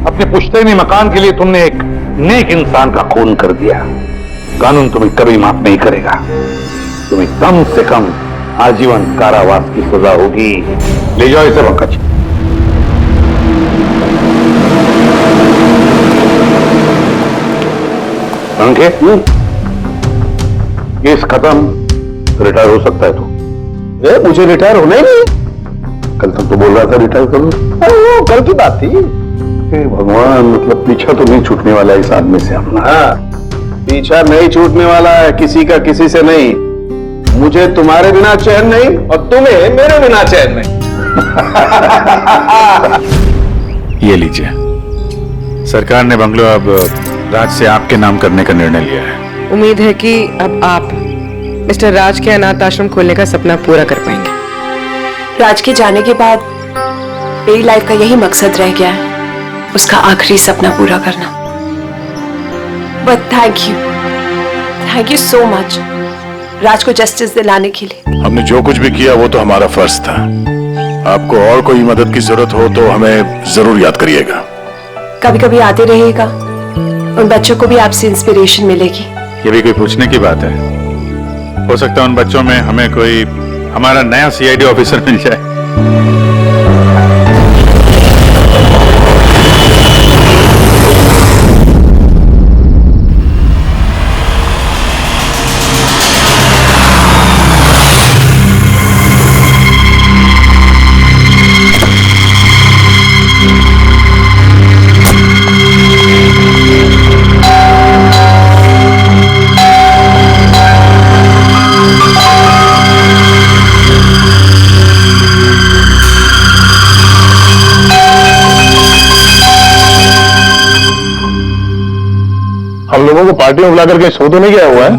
अपने पुश्तैनी मकान के लिए तुमने एक नेक इंसान का खून कर दिया। कानून तुम्हें कभी माफ नहीं करेगा, तुम्हें कम से कम आजीवन कारावास की सजा होगी। ले जाओ इसे पंकज। पंखे, केस खत्म, रिटायर हो सकता है तू। मुझे रिटायर होना ही नहीं। कल तक तो बोल रहा था रिटायर करो। वो कल की बात थी। भगवान, मतलब पीछा तो नहीं छूटने वाला इस आदमी से अपना। हाँ, पीछा नहीं छूटने वाला है किसी का, किसी से नहीं। मुझे तुम्हारे बिना चैन नहीं, और तुम्हें मेरे बिना चैन नहीं। ये लीजिए, सरकार ने बंगलो अब राज से आपके नाम करने का निर्णय लिया है। उम्मीद है कि अब आप मिस्टर राज के अनाथ आश्रम खोलने का सपना पूरा कर पाएंगे। राज के जाने के बाद मेरी लाइफ का यही मकसद रह गया है, उसका आखिरी सपना पूरा करना। But thank you so much Raj को जस्टिस दिलाने के लिए। हमने जो कुछ भी किया वो तो हमारा फर्ज था। आपको और कोई मदद की जरूरत हो तो हमें जरूर याद करिएगा। कभी कभी आते रहेगा, उन बच्चों को भी आपसे इंस्पिरेशन मिलेगी। ये भी कोई पूछने की बात है? हो सकता है उन बच्चों में हमें कोई हमारा नया सीआईडी ऑफिसर मिल जाए। हम लोगों को पार्टी में बुला करके सो तो नहीं गया हुआ है।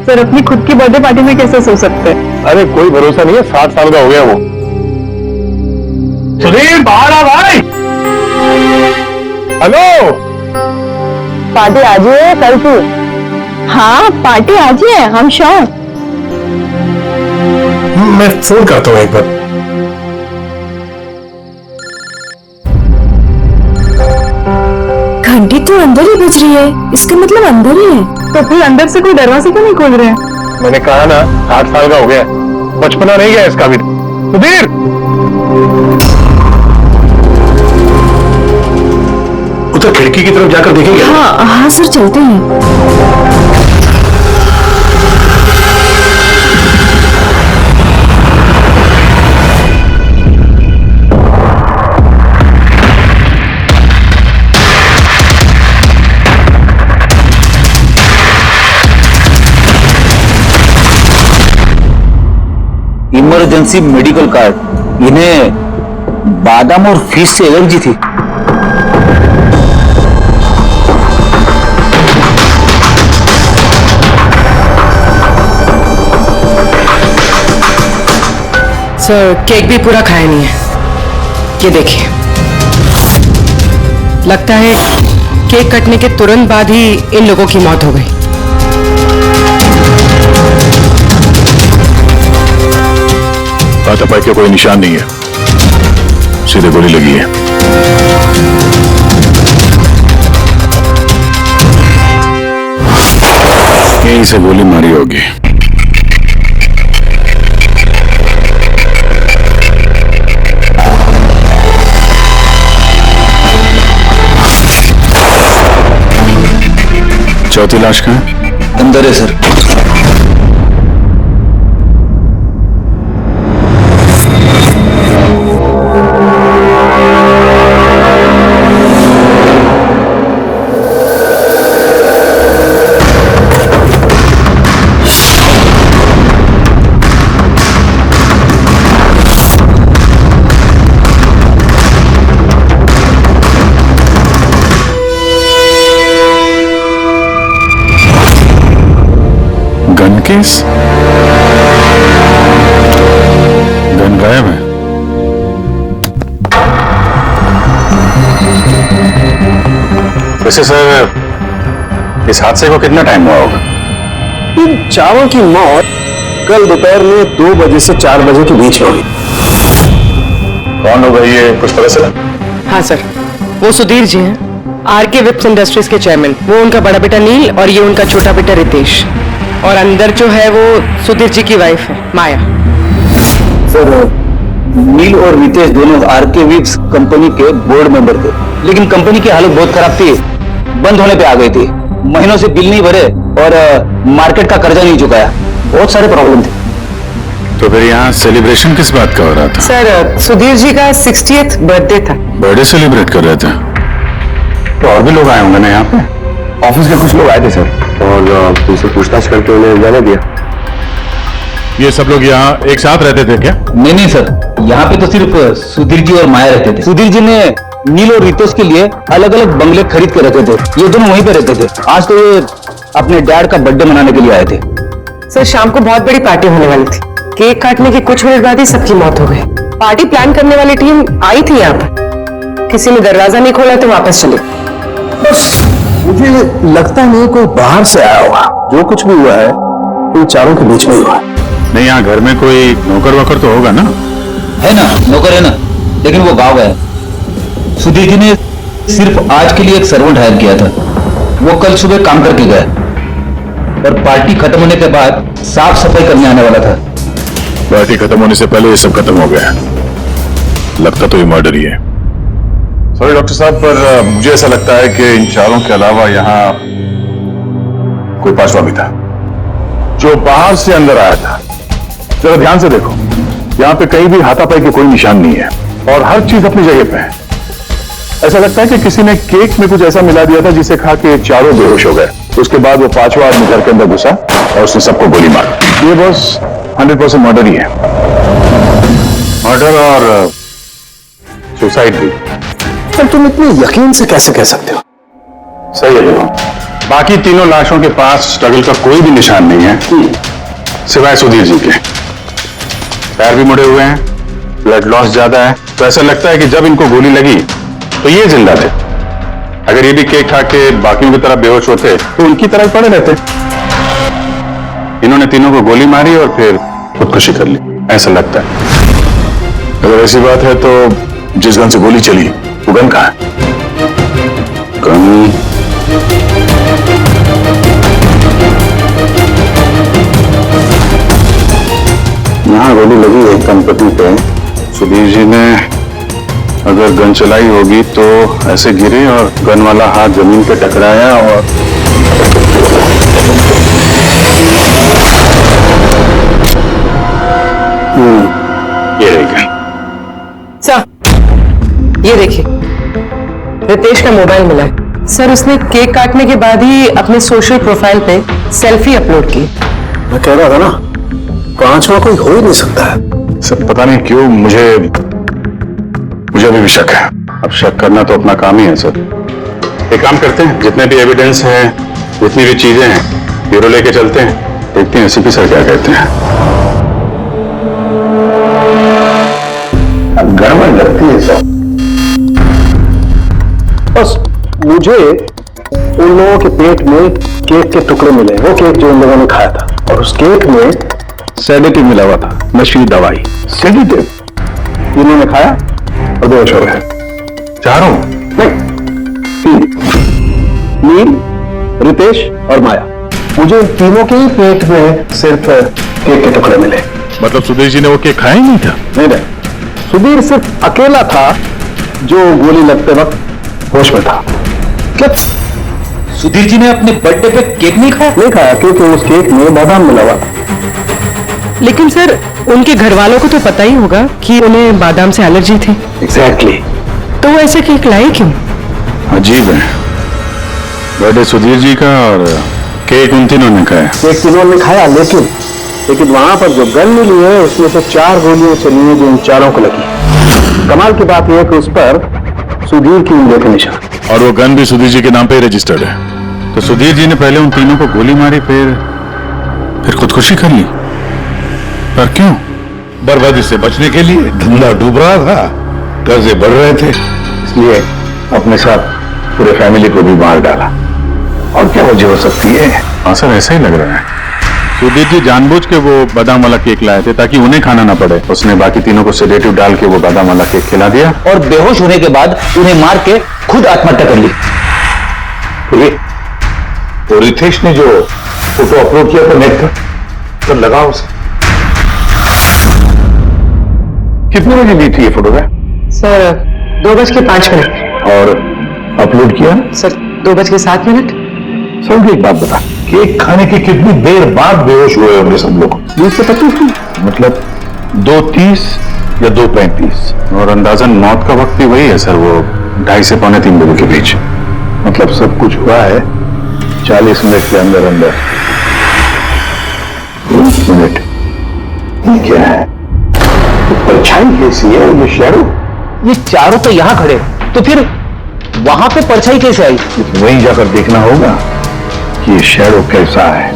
सर अपनी खुद की बर्थडे पार्टी में कैसे सो सकते हैं? अरे कोई भरोसा नहीं है, 60 साल का हो गया वो। सुधीर बाहर आ भाई। हेलो, पार्टी आज ही है कल की? हाँ पार्टी आज ही है, हम श्योर। मैं फोन करता हूँ एक बार। घंटी तो अंदर ही बज रही है, इसका मतलब अंदर ही है। तो फिर अंदर से कोई दरवाजे क्यों नहीं खोल रहे हैं? मैंने कहा ना 60 साल का हो गया, बचपना नहीं गया इसका भी। सुधीर, उधर खिड़की की तरफ जाकर देखेंगे। हाँ सर चलते हैं। इमरजेंसी मेडिकल कार्ड, इन्हें बादाम और फिश से एलर्जी थी। सर केक भी पूरा खाया नहीं है, ये देखिए। लगता है केक कटने के तुरंत बाद ही इन लोगों की मौत हो गई। हाथापाई के कोई निशान नहीं है, सीधे गोली लगी है। यहीं से गोली मारी होगी। चौथी लाश कहाँ है? अंदर है सर। गन केस, गन गायब है। वैसे सर, इस हादसे को कितना टाइम हुआ होगा? इन चारों की मौत कल दोपहर में 2 बजे से 4 बजे के बीच में हुई। कौन होगा ये, कुछ पता चला? हाँ सर, वो सुधीर जी हैं, आरके विप्स इंडस्ट्रीज के चेयरमैन। वो उनका बड़ा बेटा नील और ये उनका छोटा बेटा रितेश। और अंदर जो है वो सुधीर जी की वाइफ है माया। सर नील और रितेश दोनों आरके विप्स कंपनी के बोर्ड मेंबर थे, लेकिन कंपनी की हालत बहुत खराब थी, बंद होने पे आ गई थी। महीनों से बिल नहीं भरे और मार्केट का कर्जा नहीं चुकाया, बहुत सारे प्रॉब्लम थे। तो फिर यहाँ सेलिब्रेशन किस बात का हो रहा था? सर सुधीर जी का 60th बर्थडे था। बर्थडे सेलिब्रेट कर रहे थे? तो और भी लोग आए होंगे ना यहाँ पे? ऑफिस के कुछ लोग आए थे सर, और उनसे पूछताछ करके उन्हें जाने दिया। ये सब लोग यहाँ एक साथ रहते थे क्या? नहीं सर, यहाँ पे तो सिर्फ सुधीर जी और माया रहते थे। सुधीर जी ने नील और रितेश के लिए अलग अलग बंगले खरीद के रखे थे, ये दोनों वहीं पे रहते थे। आज तो ये अपने डैड का बर्थडे मनाने के लिए आए थे। सर शाम को बहुत बड़ी पार्टी होने वाली थी, केक काटने के कुछ मिनट बाद ही सबकी मौत हो गई। पार्टी प्लान करने वाली टीम आई थी यहाँ पर, किसी ने दरवाजा नहीं खोला तो वापस चले। मुझे लगता नहीं कोई बाहर से आया होगा। जो कुछ भी हुआ है इन चारों के बीच में हुआ। नहीं, यहाँ घर में कोई नौकर वोकर तो होगा ना? है ना, नौकर है ना, लेकिन वो गाँव गया। सुधीर जी ने सिर्फ आज के लिए एक सर्वेंट हायर किया था, वो कल सुबह काम करके गया। और पार्टी खत्म होने के बाद साफ सफाई करने आने वाला था। पार्टी खत्म होने से पहले ये सब खत्म हो गया। लगता तो ये मर्डर ही है। सॉरी डॉक्टर साहब, पर मुझे ऐसा लगता है कि इन चारों के अलावा यहाँ कोई पांचवा भी था जो बाहर से अंदर आया था। जरा ध्यान से देखो, यहाँ पे कहीं भी हाथापाई के कोई निशान नहीं है और हर चीज अपनी जगह पे है। ऐसा लगता है कि किसी ने केक में कुछ ऐसा मिला दिया था जिसे खा के चारों बेहोश हो गए। उसके बाद वो पांचवा आदमी घर के अंदर घुसा और उसने सबको गोली मारी। ये बस 100% मर्डर ही है। मर्डर और सुसाइड भी। पर तुम इतने यकीन से कैसे कह सकते हो? सही है देखो, बाकी तीनों लाशों के पास स्ट्रगल का कोई भी निशान नहीं है सिवाय सुधीर जी के। पैर भी मुड़े हुए हैं, ब्लड लॉस ज्यादा है, तो ऐसा लगता है कि जब इनको गोली लगी तो ये जिंदा थे। अगर ये भी केक खा के बाकियों की तरह बेहोश होते तो उनकी तरह पड़े रहते। इन्होंने तीनों को गोली मारी और फिर खुदकुशी कर ली, ऐसा लगता है। अगर ऐसी बात है तो जिस गन से गोली चली वो गन कहाँ है? गन यहाँ गोली लगी है कंपनी पे। सुधीर जी ने अगर गन चलाई होगी तो ऐसे गिरे और गन वाला हाथ जमीन पे टकराया और ये रही गन। सर, ये देखिए, रितेश का मोबाइल मिला है। सर, उसने केक काटने के बाद ही अपने सोशल प्रोफाइल पे सेल्फी अपलोड की। मैं कह रहा था ना, पांचवा कोई हो ही नहीं सकता है। सब पता नहीं क्यों मुझे अभी भी शक है। अब शक करना तो अपना काम ही है सर। एक काम करते हैं, जितने भी एविडेंस हैं, जितनी भी चीजें हैं, ब्यूरो लेके चलते हैं, देखते हैं एसपी सर क्या कहते हैं। गड़बड़ लगती है सर। बस मुझे उन लोगों के पेट में केक के टुकड़े मिले, वो केक जो उन लोगों ने खाया था, और उस केक में सेडेटिव मिला हुआ था, नशीली दवाई। सेडेटिव इन्होंने खाया और बेहोश हो गए। चारों? नहीं, तीन। नील, रितेश और माया। मुझे इन तीनों के ही पेट में सिर्फ केक के टुकड़े मिले। मतलब सुधीर जी ने वो केक खाया ही नहीं था? नहीं, सुधीर सिर्फ अकेला था जो गोली लगते वक्त होश में था। क्या सुधीर जी ने अपने बर्थडे पे केक नहीं खाया? नहीं खाया, क्योंकि उस केक में बादाम मिला हुआ था। लेकिन सर, उनके घर वालों को तो पता ही होगा कि उन्हें बादाम से एलर्जी थी। एग्जैक्टली। तो वो ऐसे केक लाए क्यों? अजीब है, बर्थडे सुधीर जी का और केक उन तीनों ने खाया। केक तीनों ने खाया, लेकिन वहां पर जो गन मिली है उसमें से 4 गोलियां चली हैं जो इन चारों को लगी। कमाल की बात यह है कि उस पर सुधीर की उंगलियों के निशान, और वो गन भी सुधीर जी के नाम पे ही रजिस्टर्ड है। तो सुधीर जी ने पहले उन तीनों को गोली मारी, फिर खुदकुशी कर ली। पर क्यों? बर्बादी से बचने के लिए। धंधा डूब रहा था, कर्जे बढ़ रहे थे, इसलिए अपने साथ पूरे फैमिली को भी मार डाला। और क्या वजह हो सकती है? हाँ सर, ऐसा ही लग रहा है। सुधीर जी जानबूझ के वो बादाम वाला केक लाए थे ताकि उन्हें खाना ना पड़े। उसने बाकी तीनों को सेडेटिव डाल के वो बादाम वाला केक खिला दिया और बेहोश होने के बाद उन्हें मार के खुद आत्महत्या कर ली। तो रितेश ने जो फोटो अपलोड किया था नेट पर, तो लगा उसे। कितने बजे ली थी ये फोटोग्राफ? सर, 2:05। और अपलोड किया? सर, 2:07। सर एक बात बता, केक खाने की कितनी देर बाद बेहोश हुए होंगे सब लोग? 20-25, मतलब 2:30 या 2:35। और अंदाजन मौत का वक्त भी वही है सर, वो 2:30 से 2:45 बजे के बीच। मतलब सब कुछ हुआ है 40 मिनट के अंदर अंदर। 20 मिनट? ये क्या है? परछाई कैसी है? ये शैडो? ये चारों तो यहाँ खड़े, तो फिर वहां पे परछाई कैसे आई? वहीं जाकर देखना होगा कि ये शैडो कैसा है।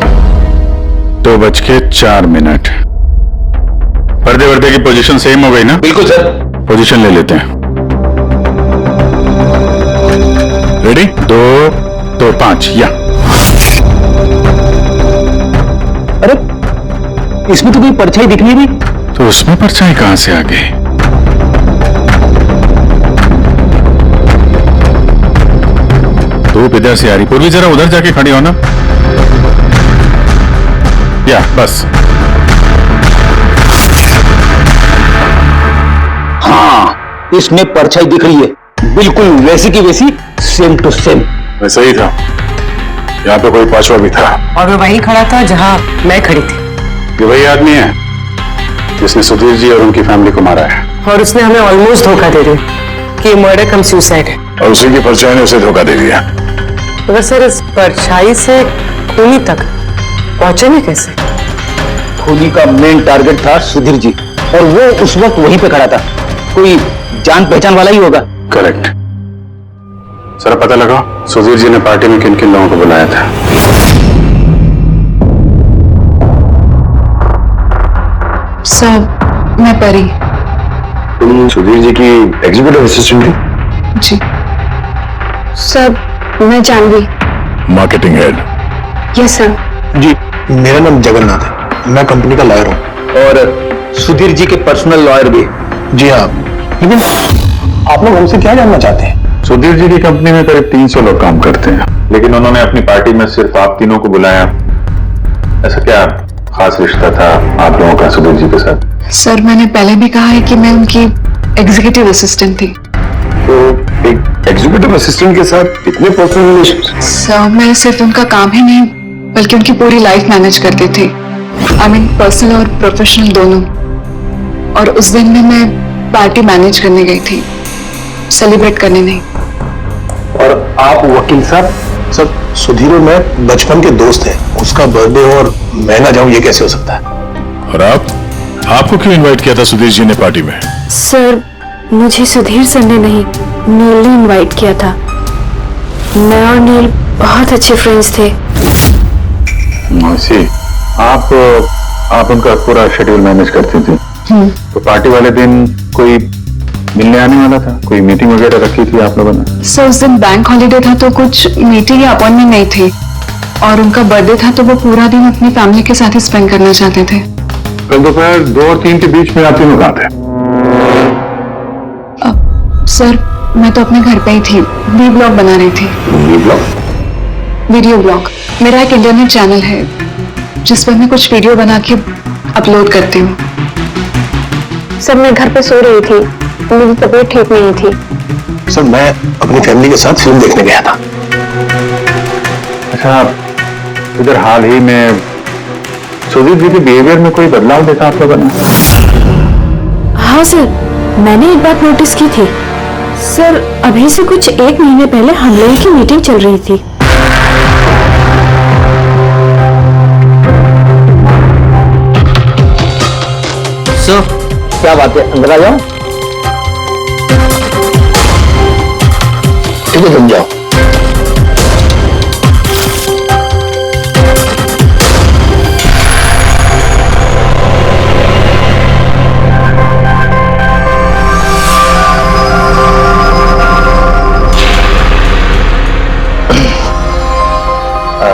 2:04। पर्दे वर्दे की पोजीशन सेम हो गई ना? बिल्कुल सर। पोजीशन ले लेते हैं। रेडी? 2-5 या। अरे इसमें तो कोई परछाई दिख नहीं रही। तो उसमें परछाई कहां से आ गई? धूप इधर से आ रही। पूर्वी जरा उधर जाके खड़ी हो ना। या बस। हाँ, इसमें परछाई दिख रही है, बिल्कुल वैसी की वैसी, सेम टू सेम। वैसा ही था, यहाँ पे कोई पांचवा भी था। और वो वहीं खड़ा था जहां मैं खड़ी थी। ये वही आदमी है जिसने सुधीर जी और उनकी फैमिली को मारा है, और उसने हमें ऑलमोस्ट धोखा दे दिया कि मर्डर कम सुसाइड है। और उसी की परछाई ने उसे धोखा दे दिया। तो सर, इस परछाई से खूनी तक पहुंचे नहीं कैसे? खूनी का मेन टारगेट था सुधीर जी, और वो उस वक्त वहीं पे खड़ा था। कोई जान पहचान वाला ही होगा। करेक्ट। सर पता लगा सुधीर जी ने पार्टी में किन किन लोगों को बुलाया था? सर, मैं परी। तुम सुधीर जी की एग्जीक्यूटिव असिस्टेंट थी? जी सर, मैं Jahnvi. Marketing head? Yes sir. जी, मेरा नाम जगन्नाथ है, मैं कंपनी का लॉयर हूँ। और सुधीर जी के पर्सनल लॉयर भी? जी हाँ, लेकिन आप लोग हमसे क्या जानना चाहते हैं? सुधीर जी की कंपनी में करीब 300 लोग काम करते हैं, लेकिन उन्होंने अपनी पार्टी में सिर्फ आप तीनों को बुलाया। ऐसा क्या खास रिश्ता था आप लोगों का सुधीर जी के साथ? सर, मैंने पहले भी कहा है कि मैं उनकी एग्जीक्यूटिव असिस्टेंट थी। तो एक एग्जीक्यूटिव असिस्टेंट के साथ इतने पर्सनल रिलेशन? सर, मैं सिर्फ उनका काम ही नहीं बल्कि उनकी पूरी लाइफ मैनेज करती थी। आई मीन पर्सनल और प्रोफेशनल दोनों। और उस दिन में मैं पार्टी मैनेज करने गई थी, सेलिब्रेट करने नहीं। और आप वकील साहब? सर, सुधीर और मैं बचपन के दोस्त हैं। उसका बर्थडे और मैं ना जाऊं, ये कैसे हो सकता है? और आपको क्यों इनवाइट किया था सुधीर जी ने पार्टी में? सर, मुझे सुधीर सर ने नहीं, नील ने इनवाइट किया था। मैं और नील बहुत अच्छे फ्रेंड्स थे। सी, आप उनका पूरा शेड्यूल मैनेज करती थी। तो पार्टी वाले दिन कोई मिलने आने वाला था? कोई मीटिंग वगैरह रखी थी आप लोगों ने? सर, उस दिन बैंक हॉलीडे था तो कुछ मीटिंग या अपॉइंटमेंट नहीं थी। और उनका बर्थडे था तो वो पूरा दिन अपनी फैमिली के साथ ही स्पेंड करना चाहते थे। कल दोपहर 2 और 3 के बीच में आप तीनों कहाँ थे? सर, मैं तो अपने घर पे ही थी, वी ब्लॉग बना रही थी। Video blog. मेरा एक इंटरनेट चैनल है जिस पर मैं कुछ वीडियो बना के अपलोड करती हूँ। सर, मैं घर पे सो रही थी, मेरी तबीयत ठीक नहीं थी। सर, मैं अपनी फैमिली के साथ फिल्म देखने गया था। अच्छा, इधर हाल ही में सुधीर जी के बिहेवियर में कोई बदलाव देखा आप लोगों ने? हाँ सर, मैंने एक बात नोटिस की थी। सर, अभी से कुछ 1 महीने पहले हम लोगों की मीटिंग चल रही थी। सर, क्या बात है, अंदर आ जाओ। ठीक है, तुम जाओ।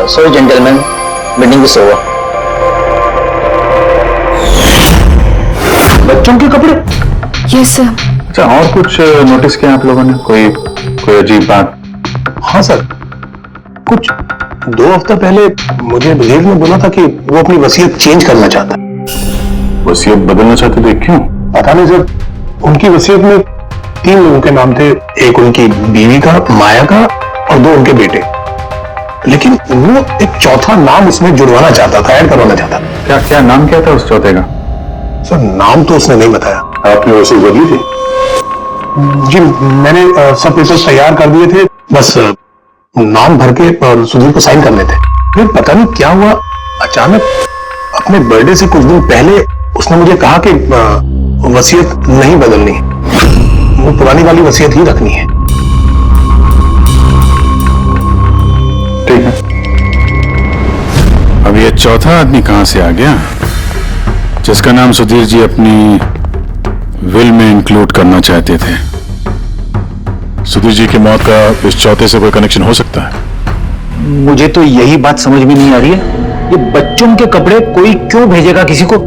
Sorry gentleman, meeting is over. बच्चों के कपड़े? Yes sir. अच्छा, और कुछ नोटिस किया आप लोगों ने? कोई अजीब बात? हाँ सर, कुछ 2 हफ्ता पहले मुझे वजीर ने बोला था कि वो अपनी वसीयत चेंज करना चाहता है। वसीयत बदलना चाहते थे, क्यों? पता नहीं सर, उनकी वसीयत में 3 लोगों के नाम थे। एक उनकी बीवी का, माया का, और 2 उनके बेटे। लेकिन वो एक चौथा नाम उसमें जुड़वाना चाहता था, ऐड करवाना चाहता था। क्या नाम क्या था उस चौथे का? सर, नाम तो उसने नहीं बताया। आपने वसीयत बदली थी? जी, मैंने सब पेपर्स तैयार कर दिए थे, बस नाम भर के और सुधीर को साइन करने थे। फिर पता नहीं क्या हुआ, अचानक अपने बर्थडे से कुछ दिन पहले उसने मुझे कहा कि वसीयत नहीं बदलनी है, वो पुरानी वाली वसीयत ही रखनी है। ठीक है, अब ये चौथा आदमी कहां से आ गया जिसका नाम सुधीर जी अपनी विल में इंक्लूड करना चाहते थे? सुधीर जी की मौत का इस चौथे से कोई कनेक्शन हो सकता है? मुझे तो यही बात समझ में नहीं आ रही है, ये बच्चों के कपड़े कोई क्यों भेजेगा किसी को?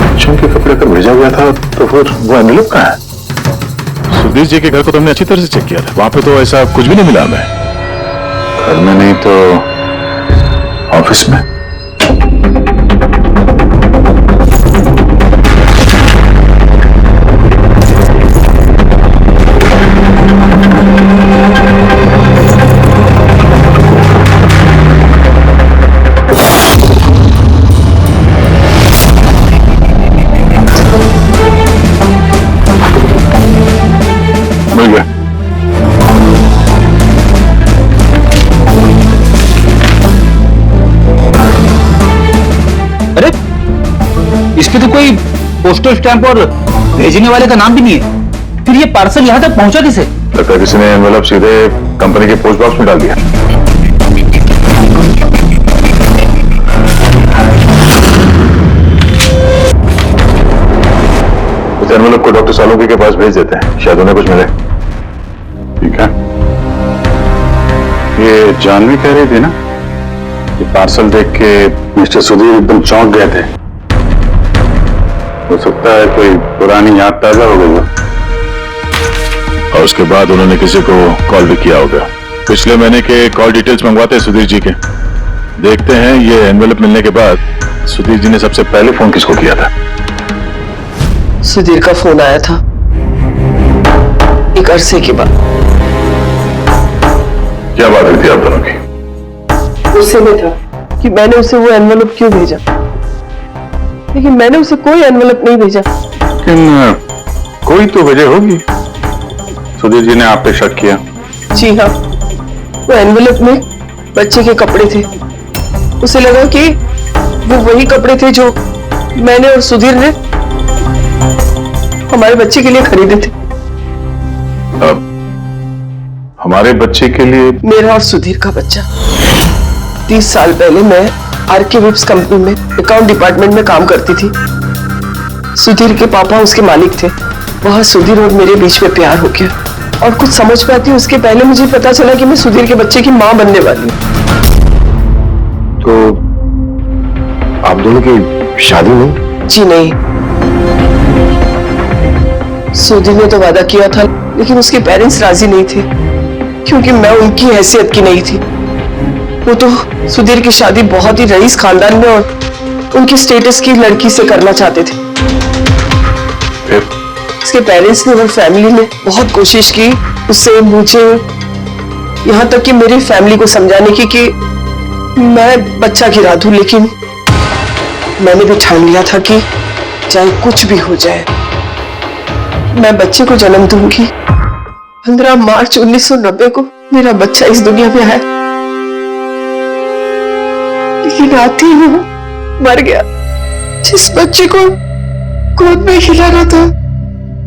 बच्चों के कपड़े अगर भेजा गया था तो फिर वो एनवेलप कहाँ है? सुधीर जी के घर को तुमने अच्छी तरह से चेक किया था, वहां पे तो ऐसा कुछ भी नहीं मिला हमें। घर में नहीं तो ऑफिस में? इस पे तो कोई पोस्टल स्टैंप और भेजने वाले का नाम भी नहीं है। फिर ये पार्सल यहाँ तक पहुंचा किसे? लगता है किसी ने एनवेलप सीधे कंपनी के पोस्ट बॉक्स में डाल दिया। इस एनवेलप को डॉक्टर सालोकी के पास भेज देते हैं, शायद उन्हें कुछ मिले। ठीक है। ये जानवी कह रही थी ना कि पार्सल देख के मिस्टर सुधीर एकदम चौंक गए थे। हो सकता है कोई पुरानी याद ताजा हो गई हो, और उसके बाद उन्होंने किसी को कॉल भी किया होगा। पिछले महीने के कॉल डिटेल्स मंगवाते हैं सुधीर जी के। देखते हैं ये एनवेलप मिलने के बाद सुधीर जी ने सबसे पहले फोन किसको किया था। सुधीर का फोन आया था एक अरसे के बाद। क्या बात हुई थी आप दोनों की? गुस्से में था कि मैंने उसे वो एनवेलप क्यों भेजा, लेकिन मैंने उसे कोई एनवेलप नहीं भेजा। लेकिन कोई तो वजह होगी। सुधीर जी ने आप पे शक किया। जी हाँ, वो एनवेलप में बच्चे के कपड़े थे। उसे लगा कि वो वही कपड़े थे जो मैंने और सुधीर ने हमारे बच्चे के लिए खरीदे थे। अब हमारे बच्चे के लिए? मेरा और सुधीर का बच्चा। 30 साल पहले मैं आरके विप्स कंपनी में अकाउंट डिपार्टमेंट में काम करती थी। सुधीर के पापा उसके मालिक थे। वहां सुधीर और मेरे बीच में प्यार हो गया, और कुछ समझ पाती उसके पहले मुझे पता चला कि मैं सुधीर के बच्चे की मां बनने वाली हूँ। तो आप दोनों की शादी नहीं? जी नहीं। सुधीर ने तो वादा किया था, लेकिन उसके पेरेंट्स राजी नहीं थे, क्योंकि मैं उनकी हैसियत की नहीं थी। वो तो सुधीर की शादी बहुत ही रईस खानदान में और उनके स्टेटस की लड़की से करना चाहते थे। उसके पेरेंट्स ने और फैमिली ने बहुत कोशिश की उससे, मुझे, यहाँ तक कि मेरी फैमिली को समझाने की कि मैं बच्चा गिरा दूं, लेकिन मैंने भी ठान लिया था कि चाहे कुछ भी हो जाए मैं बच्चे को जन्म दूंगी। 15 मार्च 1990 को मेरा बच्चा इस दुनिया में आया, लेकिन आते ही वो मर गया। जिस बच्चे को गोद में खिलाना था,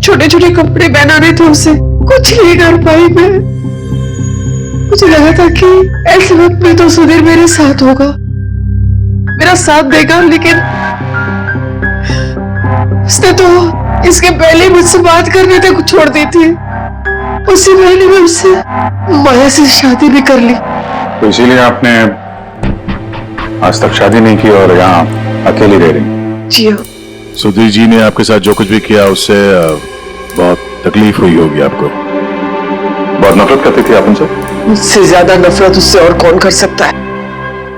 छोटे छोटे कपड़े पहनाने थे, उसे कुछ नहीं कर पाई मैं। मुझे लगा था कि ऐसे वक्त में तो सुधीर मेरे साथ होगा, मेरा साथ देगा, लेकिन उसने तो इसके पहले मुझसे बात करने तक छोड़ दी थी। उसी महीने में उससे माया से शादी भी कर ली। तो इसीलिए आपने आज तक शादी नहीं की और यहाँ अकेली रह रही? जी हाँ। सुधीर जी ने आपके साथ जो कुछ भी किया उससे बहुत तकलीफ हुई होगी आपको। बहुत नफरत करती थी आप उनसे? मुझसे ज्यादा नफरत उससे और कौन कर सकता है।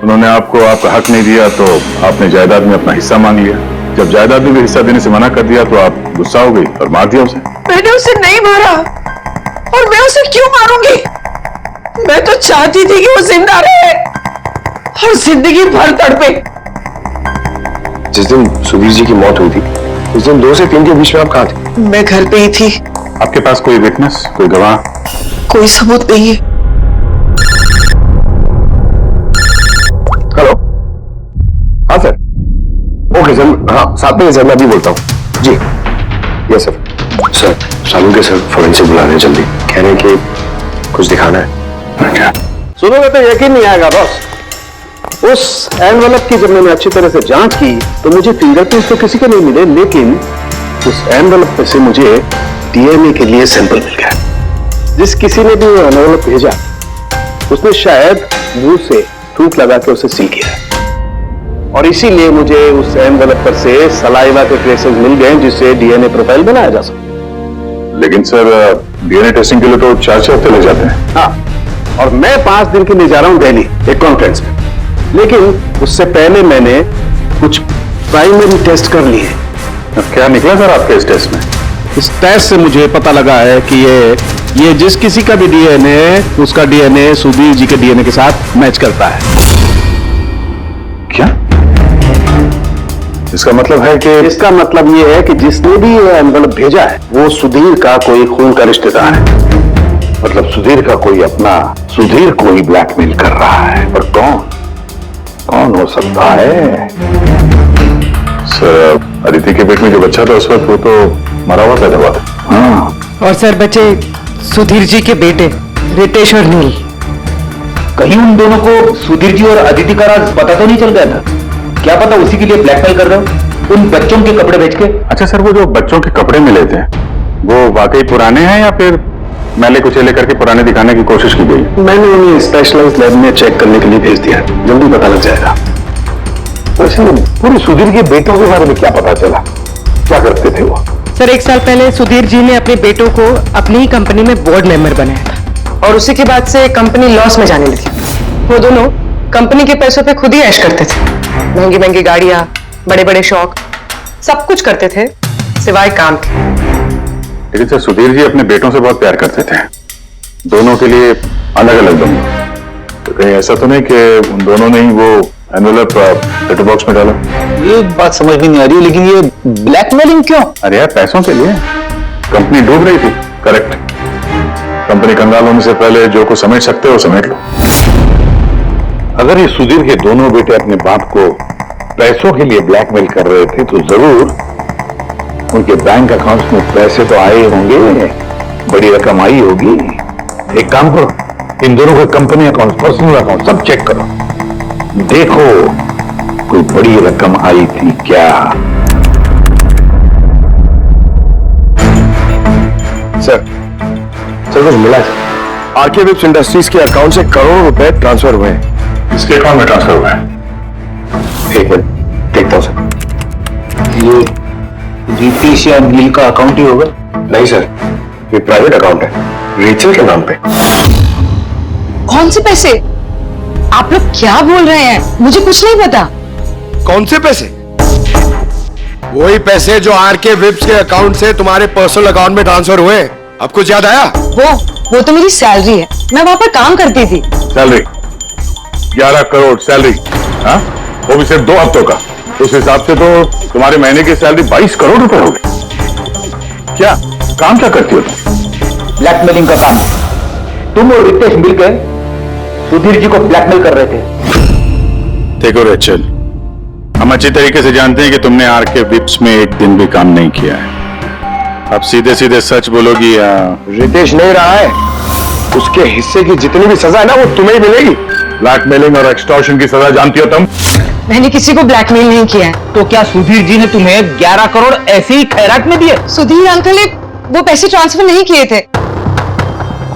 उन्होंने आपको आपका हक नहीं दिया तो आपने जायदाद में अपना हिस्सा मांग लिया। जब जायदाद में भी हिस्सा देने से मना कर दिया तो आप गुस्सा हो गई और मार दिया उसे। मैंने उसे नहीं मारा, और मैं उसे क्यों मारूंगी? मैं तो चाहती थी कि वो जिंदा रहे और जिंदगी भर तड़पे। जिस दिन सुधीर जी की मौत हुई थी, उस दिन 2 से 3 के बीच में आप कहाँ थे? मैं घर पे ही थी। आपके पास कोई विटनेस, कोई गवाह? कोई सबूत नहीं है। हेलो, हाँ सर। ओके सर, हाँ साथ में सर, मैं अभी बोलता हूँ जी। Yes sir. सर सालू के सर फोरेंसिक बुला रहे हैं जल्दी, कह रहे हैं कि कुछ दिखाना है। सुनोगे तो यकीन नहीं आएगा बॉस। उस एनवेलप की जब मैंने अच्छी तरह से जांच की तो मुझे फिंगरप्रिंट्स तो किसी के नहीं मिले, लेकिन उस एनवेलप में से मुझे डीएनए के लिए सैंपल मिल गया। जिस किसी ने भी वो एनवेलप भेजा उसने शायद मुंह से थूक लगा के उसे सील किया है, और इसीलिए मुझे उस एनवेलप पर से सलाइवा के ट्रेसेस मिल गए जिससे डीएनए प्रोफाइल बनाया जा सके। लेकिन सर डीएनए टेस्टिंग के लिए तो 4-6 हफ्ते लग जाते हैं। हाँ, और मैं 5 दिन के लिए जा रहा हूं दिल्ली एक कॉन्फ्रेंस में, लेकिन उससे पहले मैंने कुछ प्राइमरी टेस्ट कर लिए। क्या निकला सर आपके इस टेस्ट में? इस टेस्ट से मुझे पता लगा है कि ये जिस किसी का भी डीएनए, उसका डीएनए सुधीर जी के डीएनए के साथ मैच करता है। क्या? इसका मतलब है कि? इसका मतलब ये है कि जिसने भी ये एनवेलप भेजा है वो सुधीर का कोई खून का रिश्तेदार है। मतलब सुधीर का कोई अपना सुधीर को ही ब्लैकमेल कर रहा है। पर कौन हो सकता है? सर अदिति के पेट में जो बच्चा था उस वक्त वो तो मरा हुआ पैदा हुआ था। हाँ, और सर बचे सुधीर जी के बेटे रितेश और नील। कहीं उन दोनों को सुधीर जी और अदिति का राज पता तो नहीं चल गया था? क्या पता उसी के लिए ब्लैकमेल कर रहे हो उन बच्चों के कपड़े बेच के? अच्छा सर, वो जो बच्चों के कपड़े मिले थे वो वाकई पुराने हैं या फिर मैले कुचेले करके पुराने दिखाने की कोशिश की गई? मैंने उन्हें स्पेशलाइज्ड लैब में चेक करने के लिए भेज दिया, जल्दी पता लग जाएगा। वैसे पूरे सुधीर के बेटों के बारे में क्या पता चला? क्या करते थे वो? सर 1 साल पहले सुधीर जी ने अपने बेटों को अपनी ही कंपनी में बोर्ड मेंबर बनाया था और उसी के बाद से कंपनी लॉस में जाने लगी। वो दोनों कंपनी के पैसों पे खुद ही ऐश करते थे, महंगी महंगी गाड़ियां, बड़े बड़े शौक, सब कुछ करते थे सिवाय काम के। लेकिन सर सुधीर जी अपने बेटों से बहुत प्यार करते थे, दोनों के लिए अलग अलग बंगले। तो कहीं ऐसा तो नहीं कि उन दोनों ने ही वो एनवेलप लेटर बॉक्स में डाला? ये बात समझ में नहीं आ रही, लेकिन ये ब्लैकमेलिंग क्यों? अरे यार पैसों के लिए, कंपनी डूब रही थी। करेक्ट, कंपनी कंगाल होने से पहले जो को समेट सकते हो समेट लो। अगर ये सुधीर के दोनों बेटे अपने बाप को पैसों के लिए ब्लैकमेल कर रहे थे तो जरूर उनके बैंक अकाउंट्स में पैसे तो आए होंगे, बड़ी रकम आई होगी। एक काम करो, इन दोनों के कंपनी अकाउंट, पर्सनल अकाउंट सब चेक करो, देखो कोई बड़ी रकम आई थी क्या। सर कुछ मिला है? आरके विप्स इंडस्ट्रीज के अकाउंट से करोड़ों रुपए ट्रांसफर हुए हैं। इसके अकाउंट में ट्रांसफर हुआ है? एक मिनट देखता हूं सर। ये रितेश या नील का अकाउंट ही होगा? नहीं सर, ये प्राइवेट अकाउंट है रेचल के नाम पे। कौन से पैसे? आप लोग क्या बोल रहे हैं? मुझे कुछ नहीं पता। कौन से पैसे? वही पैसे जो आरके विप्स के अकाउंट से तुम्हारे पर्सनल अकाउंट में ट्रांसफर हुए। अब कुछ याद आया? वो तो मेरी सैलरी है, मैं वहां पर काम करती थी। सैलरी 11 करोड़ सैलरी, हाँ वो भी सिर्फ 2 हफ्तों का। उस हिसाब से तो तुम्हारे महीने की सैलरी 22 करोड़ रुपए हो गई। क्या काम क्या करती हो तुम? ब्लैकमेलिंग का काम। तुम और रितेश मिलकर सुधीर जी को ब्लैकमेल कर रहे थे। देखो रेचल, हम अच्छी तरीके से जानते हैं कि तुमने आरके विप्स में एक दिन भी काम नहीं किया है। अब सीधे सीधे सच बोलोगी या? रितेश नहीं रहा है, उसके हिस्से की जितनी भी सजा है ना वो तुम्हें ही मिलेगी। ब्लैकमेलिंग और एक्सटॉर्शन की सजा जानती हो तुम? मैंने किसी को ब्लैकमेल नहीं किया है। तो क्या सुधीर जी ने तुम्हें 11 करोड़ ऐसे ही खैरात में दिए? सुधीर अंकल ने वो पैसे ट्रांसफर नहीं किए थे।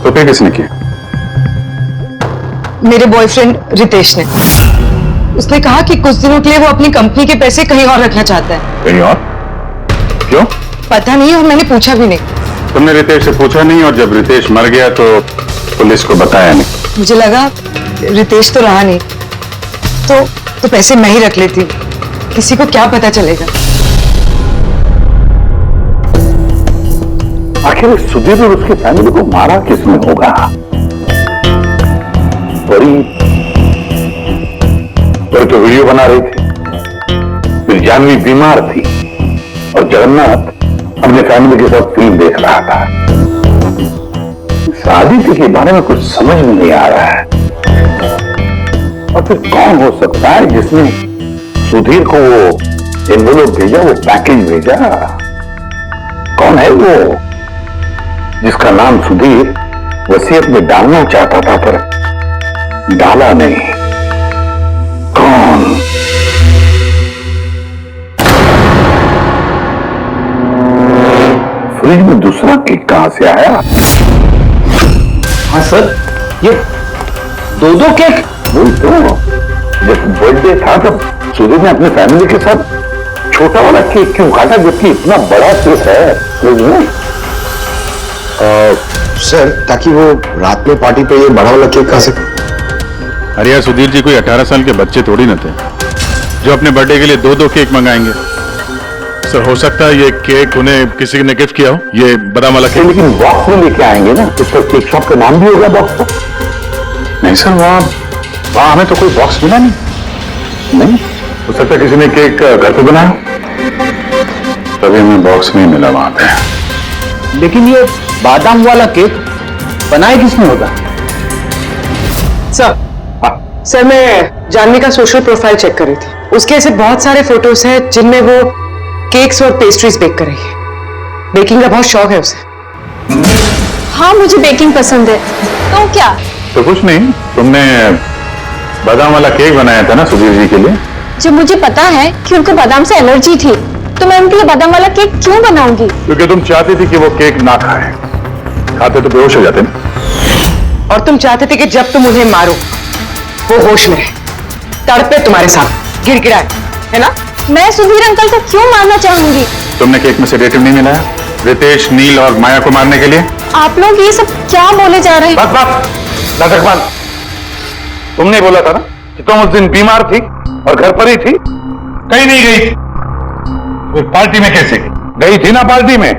तो फिर किसने किया? मेरे बॉयफ्रेंड रितेश ने। उसने कहा कि कुछ दिनों के लिए वो अपनी कंपनी के पैसे कहीं और रखना चाहता है। कहीं और? क्यों? पता नहीं और मैंने पूछा भी नहीं। तुमने रितेश से पूछा नहीं और जब रितेश मर गया तो पुलिस को बताया नहीं? मुझे लगा रितेश तो रहा नहीं, तो पैसे मैं ही रख लेती हूँ, किसी को क्या पता चलेगा। आखिर सुधीर और उसकी फैमिली को मारा किसने होगा? परी तो वीडियो बना रही थी, फिर जानवी बीमार थी और जगन्नाथ अपने फैमिली के साथ फिल्म देख रहा था। शादी के बारे में कुछ समझ में नहीं आ रहा है। और फिर कौन हो सकता है जिसने सुधीर को वो एनवेलप भेजा, वो पैकेज भेजा? कौन है वो जिसका नाम सुधीर वसीयत में डालना चाहता था पर डाला नहीं? कौन? फ्रिज में दूसरा केक कहां से आया? हाँ सर, ये 2 केक। वही तो, जब बर्थडे था तब सुधीर ने अपने फैमिली के साथ छोटा वाला केक क्यों काटा जबकि इतना बड़ा केक है फ्रिज में? सर, ताकि वो रात में पार्टी पे ये बड़ा वाला केक खा सके। अरे यार सुधीर जी कोई 18 साल के बच्चे थोड़ी न थे जो अपने बर्थडे के लिए 2 केक मंगाएंगे। सर हो सकता है ये केक उन्हें किसी ने गिफ्ट किया हो, ये बादाम वाला केक। लेकिन बॉक्स में लेके आएंगे ना, इस पर केक शॉप का नाम भी होगा बॉक्स पर। नहीं सर, वहां हमें तो कोई बॉक्स मिला नहीं। हो सकता है किसी ने केक घर पे बनाया, तभी हमें बॉक्स नहीं मिला वहां पे। लेकिन ये बादाम वाला केक बनाए किसने होगा? सर मैं जानवी का सोशल प्रोफाइल चेक कर रही थी। उसके ऐसे बहुत सारे फोटोज हैं जिनमें वो केक्स और पेस्ट्रीज बेक कर रही है। बेकिंग का बहुत शौक है उसे। हाँ मुझे बेकिंग पसंद है। तो क्या? तो कुछ नहीं, तुमने बादाम वाला केक बनाया था ना सुधीर जी के लिए। जब मुझे पता है कि उनको बादाम से एलर्जी थी तो मैं उनके लिए बादाम वाला केक क्यों बनाऊंगी? क्योंकि तुम चाहती थी कि वो केक ना खाए, खाते तो बेहोश हो जाते ना। और तुम चाहते थे कि जब तुम उन्हें मारो वो होश में रहे, तड़पे तुम्हारे साथ, गिड़गिड़ाए, है ना? मैं सुधीर अंकल को क्यों मारना चाहूंगी? तुमने केक में सेडेटिव नहीं मिलाया रितेश, नील और माया को मारने के लिए? आप लोग ये सब क्या बोले जा रहे हैं? बस बस नाटकबाज, तुमने बोला था ना कि तुम उस दिन बीमार थी और घर पर ही थी, कहीं नहीं गई थी। फिर पार्टी में कैसे गई थी ना पार्टी में?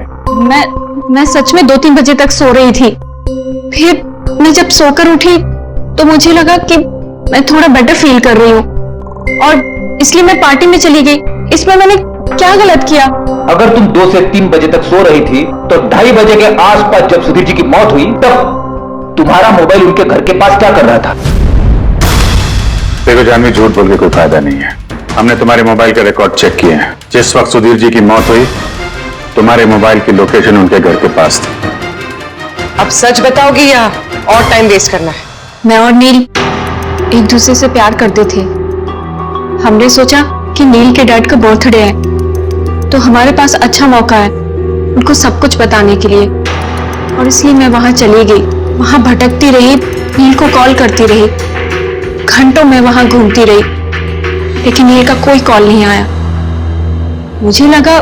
मैं सच में 2-3 बजे तक सो रही थी। फिर मैं जब सोकर उठी तो मुझे लगा कि मैं थोड़ा बेटर फील कर रही हूँ और इसलिए मैं पार्टी में चली गई। इसमें मैंने क्या गलत किया? अगर तुम 2 से 3 बजे तक सो रही थी तो 2:30 बजे के आसपास जब सुधीर जी की मौत हुई तब तुम्हारा मोबाइल उनके घर के पास क्या कर रहा था? देखो जानवी, झूठ बोल के कोई फायदा नहीं है। हमने तुम्हारे मोबाइल के रिकॉर्ड चेक किए हैं। जिस वक्त सुधीर जी की मौत हुई तुम्हारे मोबाइल की लोकेशन उनके घर के पास थी। अब सच बताओगी या और टाइम वेस्ट करना है? मैं और नील एक दूसरे से प्यार करते थे। हमने सोचा कि नील के डैड का बर्थडे है तो हमारे पास अच्छा मौका है उनको सब कुछ बताने के लिए, और इसलिए मैं वहां चली गई। वहां भटकती रही, नील को कॉल करती रही, घंटों में वहां घूमती रही, लेकिन नील का कोई कॉल नहीं आया। मुझे लगा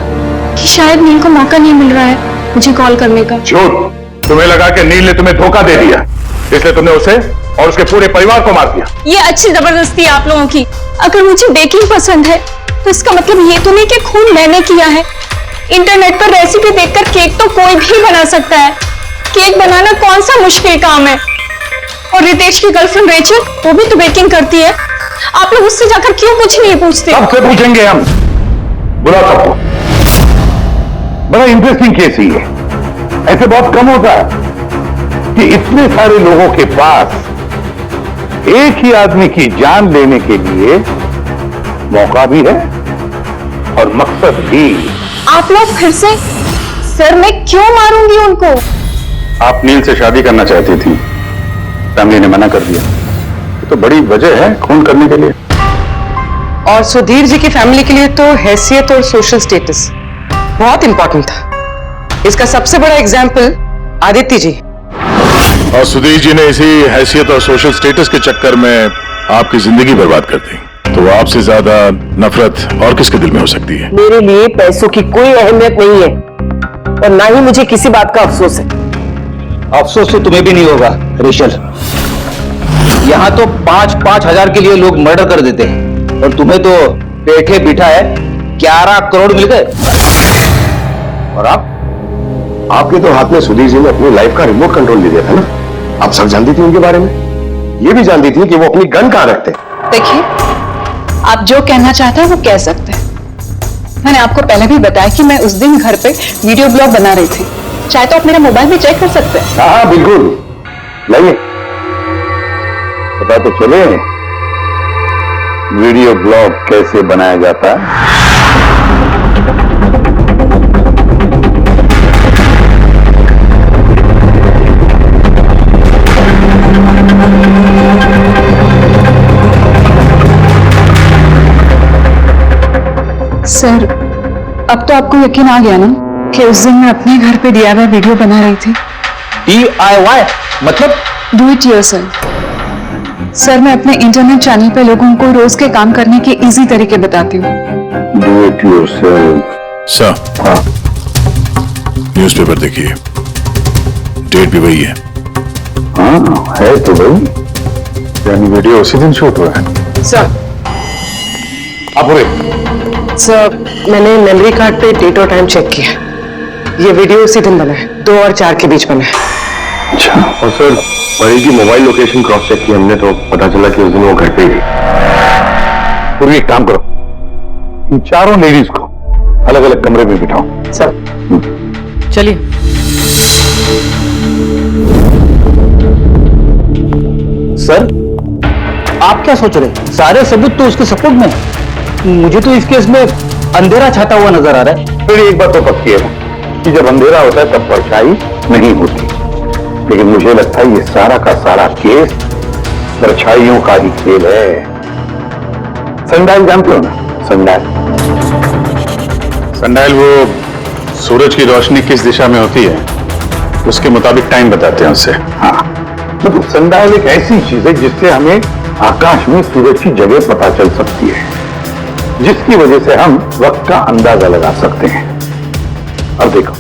कि शायद नील को मौका नहीं मिल रहा है मुझे कॉल करने का। झूठ! तुम्हें लगा कि नील ने तुम्हें धोखा दे दिया, इसलिए तुमने उसे और उसके पूरे परिवार को मार दिया। ये अच्छी जबरदस्ती है आप लोगों की। अगर मुझे बेकिंग पसंद है तो इसका मतलब ये तो नहीं कि खून मैंने किया है। इंटरनेट पर रेसिपी देखकर केक तो कोई भी बना सकता है। केक बनाना कौन सा मुश्किल काम है? और रितेश की गर्लफ्रेंड रेचल, वो भी तो बेकिंग करती है। आप लोग उससे जाकर क्यों कुछ नहीं पूछते? सबसे पूछेंगे हम, बुला सबको। बड़ा इंटरेस्टिंग केस ही है। ऐसे बहुत कम होता है कि इतने सारे लोगों के पास एक ही आदमी की जान लेने के लिए मौका भी है और मकसद भी। आप लोग फिर से? सर मैं क्यों मारूंगी उनको? आप नील से शादी करना चाहती थी, फैमिली ने मना कर दिया। ये तो बड़ी वजह है खून करने के लिए। और सुधीर जी की फैमिली के लिए तो हैसियत और सोशल स्टेटस बहुत इंपॉर्टेंट था। इसका सबसे बड़ा एग्जाम्पल आदित्य जी। और सुधीर जी ने इसी हैसियत और सोशल स्टेटस के चक्कर में आपकी जिंदगी बर्बाद कर दी। तो आपसे ज्यादा नफरत और किसके दिल में हो सकती है? मेरे लिए पैसों की कोई अहमियत नहीं है और ना ही मुझे किसी बात का अफसोस है। अफसोस तो तुम्हें भी नहीं होगा रेचल। यहाँ तो 5-5 हजार के लिए लोग मर्डर कर देते हैं और तुम्हें तो बैठे बिठा है 11 करोड़ मिल गए। और आपके तो हाथ में सुधीर जी ने अपनी लाइफ का रिमोट कंट्रोल ले दिया था ना। आप सब जानती थी उनके बारे में, ये भी जानती थी कि वो अपनी गन कहां रखते हैं। देखिए, आप जो कहना चाहते हैं वो कह सकते हैं। मैंने आपको पहले भी बताया कि मैं उस दिन घर पे वीडियो ब्लॉग बना रही थी। चाहे तो आप मेरा मोबाइल भी चेक कर सकते हैं। हाँ बिल्कुल, लाइए पता तो चले वीडियो ब्लॉग कैसे बनाया जाता है। सर, अब तो आपको यकीन आ गया ना कि उस दिन मैं अपने घर पे DIY वीडियो बना रही थी। DIY मतलब? Do it yourself. सर, मैं अपने इंटरनेट चैनल पे लोगों को रोज के काम करने के इजी तरीके बताती हूँ। Do it yourself. सर, हाँ, न्यूज़पेपर देखिए, डेट भी वही है। हाँ है तो भाई, यानी वीडियो उसी दिन शूट हुआ है। सर, सर मैंने मेमोरी कार्ड पे डेट और टाइम चेक किया। ये वीडियो उसी दिन बना है, 2 और 4 के बीच बना है। अच्छा, और सर परी की मोबाइल लोकेशन क्रॉस चेक की हमने तो पता चला कि उस दिन वो घर पे ही थी। पूरी एक काम करो, इन चारों लेडीज को अलग अलग कमरे में बिठाओ। सर चलिए। सर आप क्या सोच रहे हैं? सारे सबूत तो उसके सपोर्ट में है। मुझे तो इस केस में अंधेरा छाता हुआ नजर आ रहा है। फिर एक बात तो पक्की है कि जब अंधेरा होता है तब परछाई नहीं होती, लेकिन मुझे लगता है ये सारा का सारा केस परछाइयों का ही खेल है। सनडायल जानते हो ना? सनडायल सनडायल वो सूरज की रोशनी किस दिशा में होती है उसके मुताबिक टाइम बताते हैं उससे। हाँ, मतलब सनडायल एक ऐसी चीज है जिससे हमें आकाश में सूरज की जगह पता चल सकती है, जिसकी वजह से हम वक्त का अंदाजा लगा सकते हैं। अब देखो,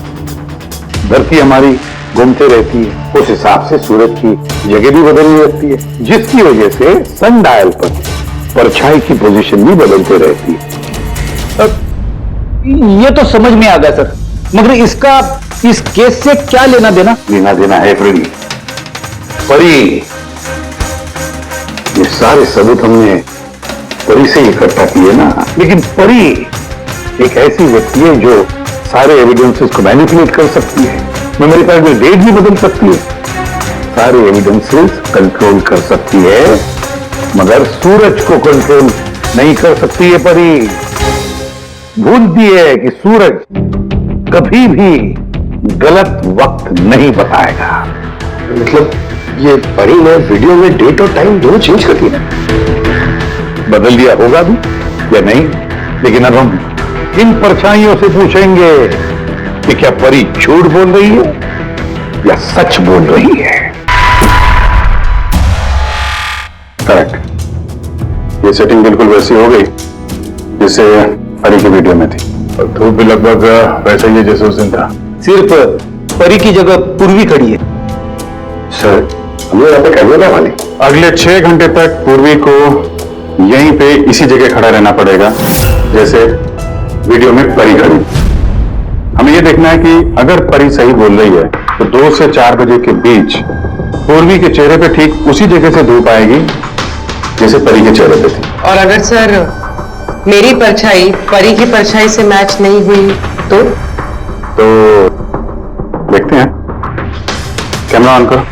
धरती हमारी घूमते रहती है, उस हिसाब से सूरज की जगह भी बदलने लगती है, जिसकी वजह से सनडायल पर परछाई की पोजीशन भी बदलते रहती है। ये तो समझ में आ गया सर, मगर इसका इस केस से क्या लेना देना? लेना देना है फ्रेडी। परी, ये सारे सबूत हमने परी से इकट्ठा किए ना, लेकिन परी एक ऐसी व्यक्ति है जो सारे एविडेंसेस को मैनिपुलेट कर सकती है, मेमोरी कार्ड में डेट भी बदल सकती है, सारे एविडेंसेस कंट्रोल कर सकती है, मगर सूरज को कंट्रोल नहीं कर सकती है। परी भूलती है कि सूरज कभी भी गलत वक्त नहीं बताएगा। मतलब ये परी ने वीडियो में डेट और टाइम दोनों चेंज कर दिया? बदल दिया होगा भी या नहीं, लेकिन अब हम इन परछाइयों से पूछेंगे कि क्या परी झूठ बोल रही है या सच बोल रही है। करेक्ट, ये सेटिंग बिल्कुल वैसी हो गई जैसे परी की वीडियो में थी, और धूप भी लगभग वैसा ही है जैसे उस दिन था। सिर्फ परी की जगह पूर्वी खड़ी है। सर, हमें यहाँ पे कैमरे का मालिक अगले 6 घंटे तक पूर्वी को यहीं पे इसी जगह खड़ा रहना पड़ेगा जैसे वीडियो में परी खड़ी। हमें यह देखना है कि अगर परी सही बोल रही है तो 2 से 4 बजे के बीच पूर्वी के चेहरे पे ठीक उसी जगह से धूप आएगी जैसे परी के चेहरे पे थी। और अगर सर मेरी परछाई परी की परछाई से मैच नहीं हुई तो देखते हैं, कैमरा ऑन करो।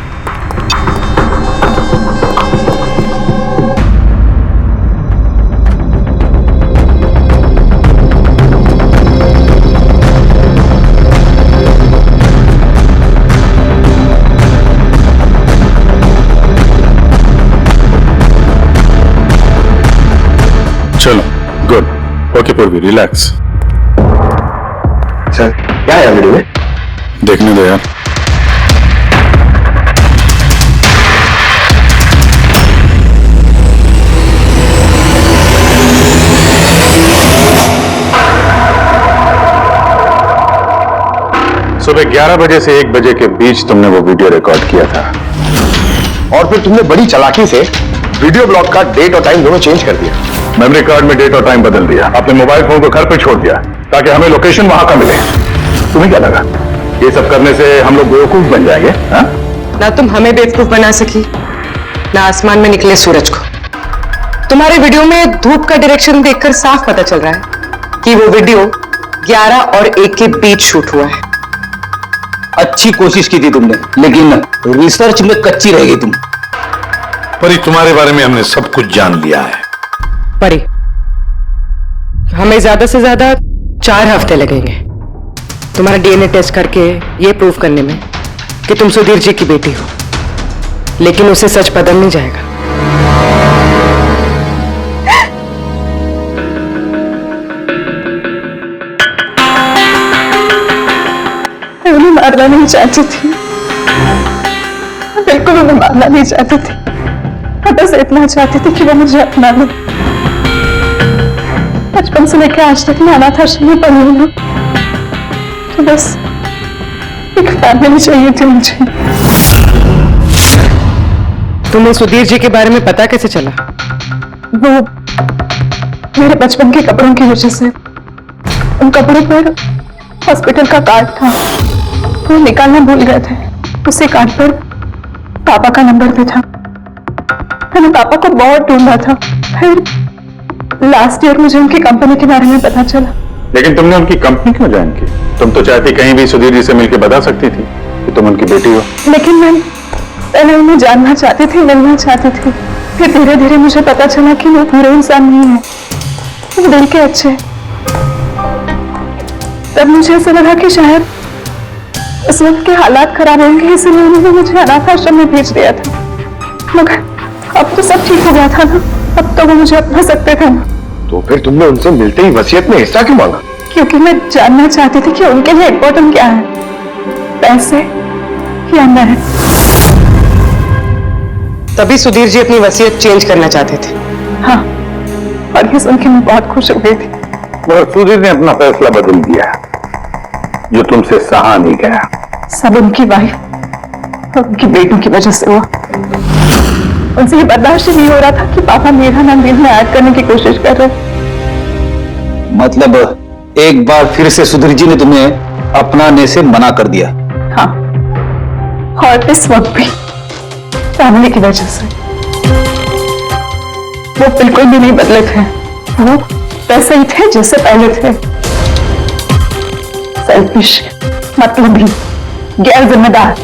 चलो, गुड, ओके पूर्वी, रिलैक्स। सर, क्या है वीडियो में? देखने दो यार। सुबह 11 बजे से 1 बजे के बीच तुमने वो वीडियो रिकॉर्ड किया था, और फिर तुमने बड़ी चालाकी से वीडियो ब्लॉग का डेट और टाइम दोनों चेंज कर दिया। मेमोरी कार्ड में डेट और टाइम बदल दिया, अपने मोबाइल फोन को घर पे छोड़ दिया ताकि हमें लोकेशन वहां का मिले। तुम्हें क्या लगा ये सब करने से हम लोग बेवकूफ बन जाएंगे? हाँ? ना तुम हमें बेवकूफ बना सकी, ना आसमान में निकले सूरज को। तुम्हारे वीडियो में धूप का डायरेक्शन देखकर साफ पता चल रहा है कि वो वीडियो 11 और 1 के बीच शूट हुआ है। अच्छी कोशिश की थी तुमने, लेकिन रिसर्च में कच्ची रह गई तुम। परी, तुम्हारे बारे में हमने सब कुछ जान लिया है। परी, हमें ज्यादा से ज्यादा 4 हफ्ते लगेंगे तुम्हारा डीएनए टेस्ट करके ये प्रूव करने में कि तुम सुधीर जी की बेटी हो, लेकिन उसे सच पता नहीं जाएगा। मैं उन्हें मारना नहीं चाहती थी, बिल्कुल उन्हें मारना नहीं चाहती थी। मैं बस इतना चाहती थी कि वो मुझे अपना ले। बचपन से लेकर आज तक मैं अनाथ आश्रम में पढ़ी हूँ, तो बस एक फैमिली चाहिए थी मुझे। तुम्हें सुधीर जी के बारे में पता कैसे चला? वो मेरे बचपन के कपड़ों की वजह से, उन कपड़ों पर हॉस्पिटल का कार्ड था, वो निकालना भूल गए थे। उसी कार्ड पर पापा का नंबर भी था। मैंने पापा को बहुत ढूंढा था, फिर लास्ट ईयर मुझे उनकी कंपनी के बारे में पता चला। लेकिन तुमने उनकी कंपनी क्यों ज्वाइन की? तुम तो चाहती कहीं भी सुधीर जी से मिलकर बता सकती थी कि तुम उनकी बेटी हो। लेकिन मैं पहले उन्हें जानना चाहती थी, मिलना चाहती थी। फिर धीरे धीरे मुझे पता चला कि वो बुरे इंसान नहीं है, वो दिल के अच्छे। तब मुझे ऐसा लगा कि शायद उस वक्त के हालात खराब होंगे, इसलिए उन्होंने मुझे अनाथ आश्रम में भेज दिया था। मगर अब तो सब ठीक हो गया था ना, अब तो वो मुझे अपना सकते थे ना। तो फिर तुमने उनसे मिलते ही वसीयत में हिस्सा क्यों मांगा? क्योंकि मैं जानना चाहती थी कि उनके लिए इम्पोर्टेंट क्या है, पैसे या मैं। तभी सुधीर जी अपनी वसीयत चेंज करना चाहते थे। हाँ, और ये सुन के मैं बहुत खुश हो गई थी। मगर सुधीर ने अपना फैसला बदल दिया, जो तुमसे सहा नहीं गया। सब उनकी वाइफ और उनकी बेटों की वजह से हुआ। उनसे ये बर्दाश्त नहीं हो रहा था कि पापा मेरा नाम दिल में ऐड करने की कोशिश कर रहे। मतलब एक बार फिर से सुधीर जी ने तुम्हें अपनाने से मना कर दिया? हाँ, और इस वक्त भी फैमिली की वजह से। वो बिल्कुल भी नहीं बदले थे, वो वैसे ही थे जैसे पहले थे। सेल्फिश, मतलबी, गैर जिम्मेदार।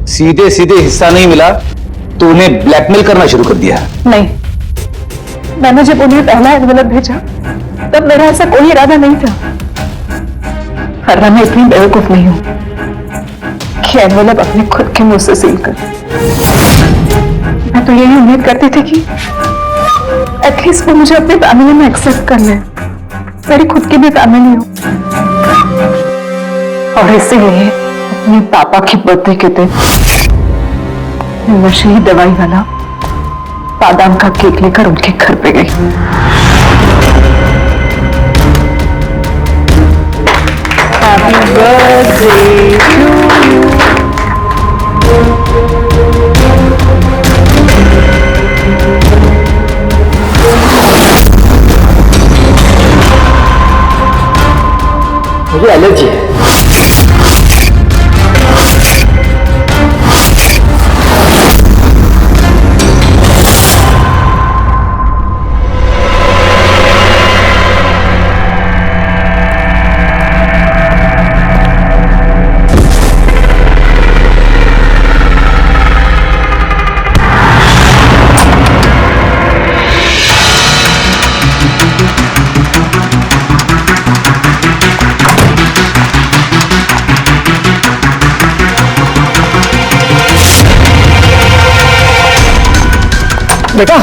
सीधे सीधे हिस्सा नहीं मिला तो उन्हें ब्लैकमेल करना शुरू कर दिया? नहीं, मैंने जब उन्हें पहला एनवेलप भेजा तब मेरा ऐसा कोई इरादा नहीं था। वरना मैं इतनी बेवकूफ नहीं हूं कि एनवेलप अपने खुद के मुंह से सील कर। मैं तो यही उम्मीद करती थी कि एटलीस्ट वो मुझे अपनी फैमिली में एक्सेप्ट कर ले, मेरी खुद की भी फैमिली हो। और इसीलिए अपने पापा की बर्थडे के दिन नशीली दवाई वाला बादाम का केक लेकर उनके घर पे गई। Happy birthday to you. मुझे एलर्जी है। बेटा,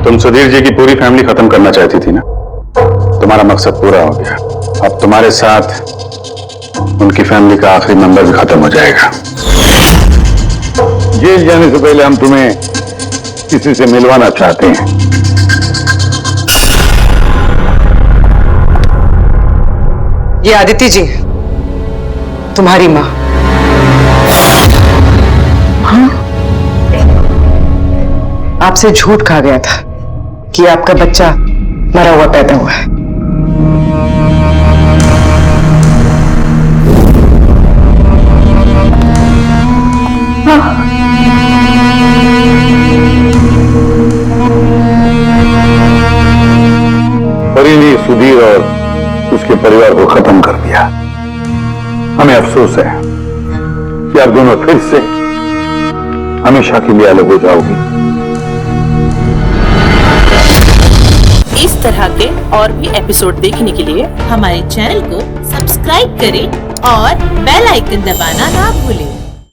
तुम सुधीर जी की पूरी फैमिली खत्म करना चाहती थी ना? तुम्हारा मकसद पूरा हो गया। अब तुम्हारे साथ उनकी फैमिली का आखिरी मेंबर भी खत्म हो जाएगा। जेल जाने से पहले हम तुम्हें किसी से मिलवाना चाहते हैं। ये आदित्य जी, तुम्हारी माँ। हाँ? आपसे झूठ कहा गया था कि आपका बच्चा मरा हुआ पैदा हुआ है। परी ने सुधीर और उसके परिवार को खत्म कर दिया। हमें अफसोस है कि आप दोनों फिर से हमेशा के लिए अलग हो जाओगी। इस तरह के और भी एपिसोड देखने के लिए हमारे चैनल को सब्सक्राइब करें और बेल आइकन दबाना ना भूलें।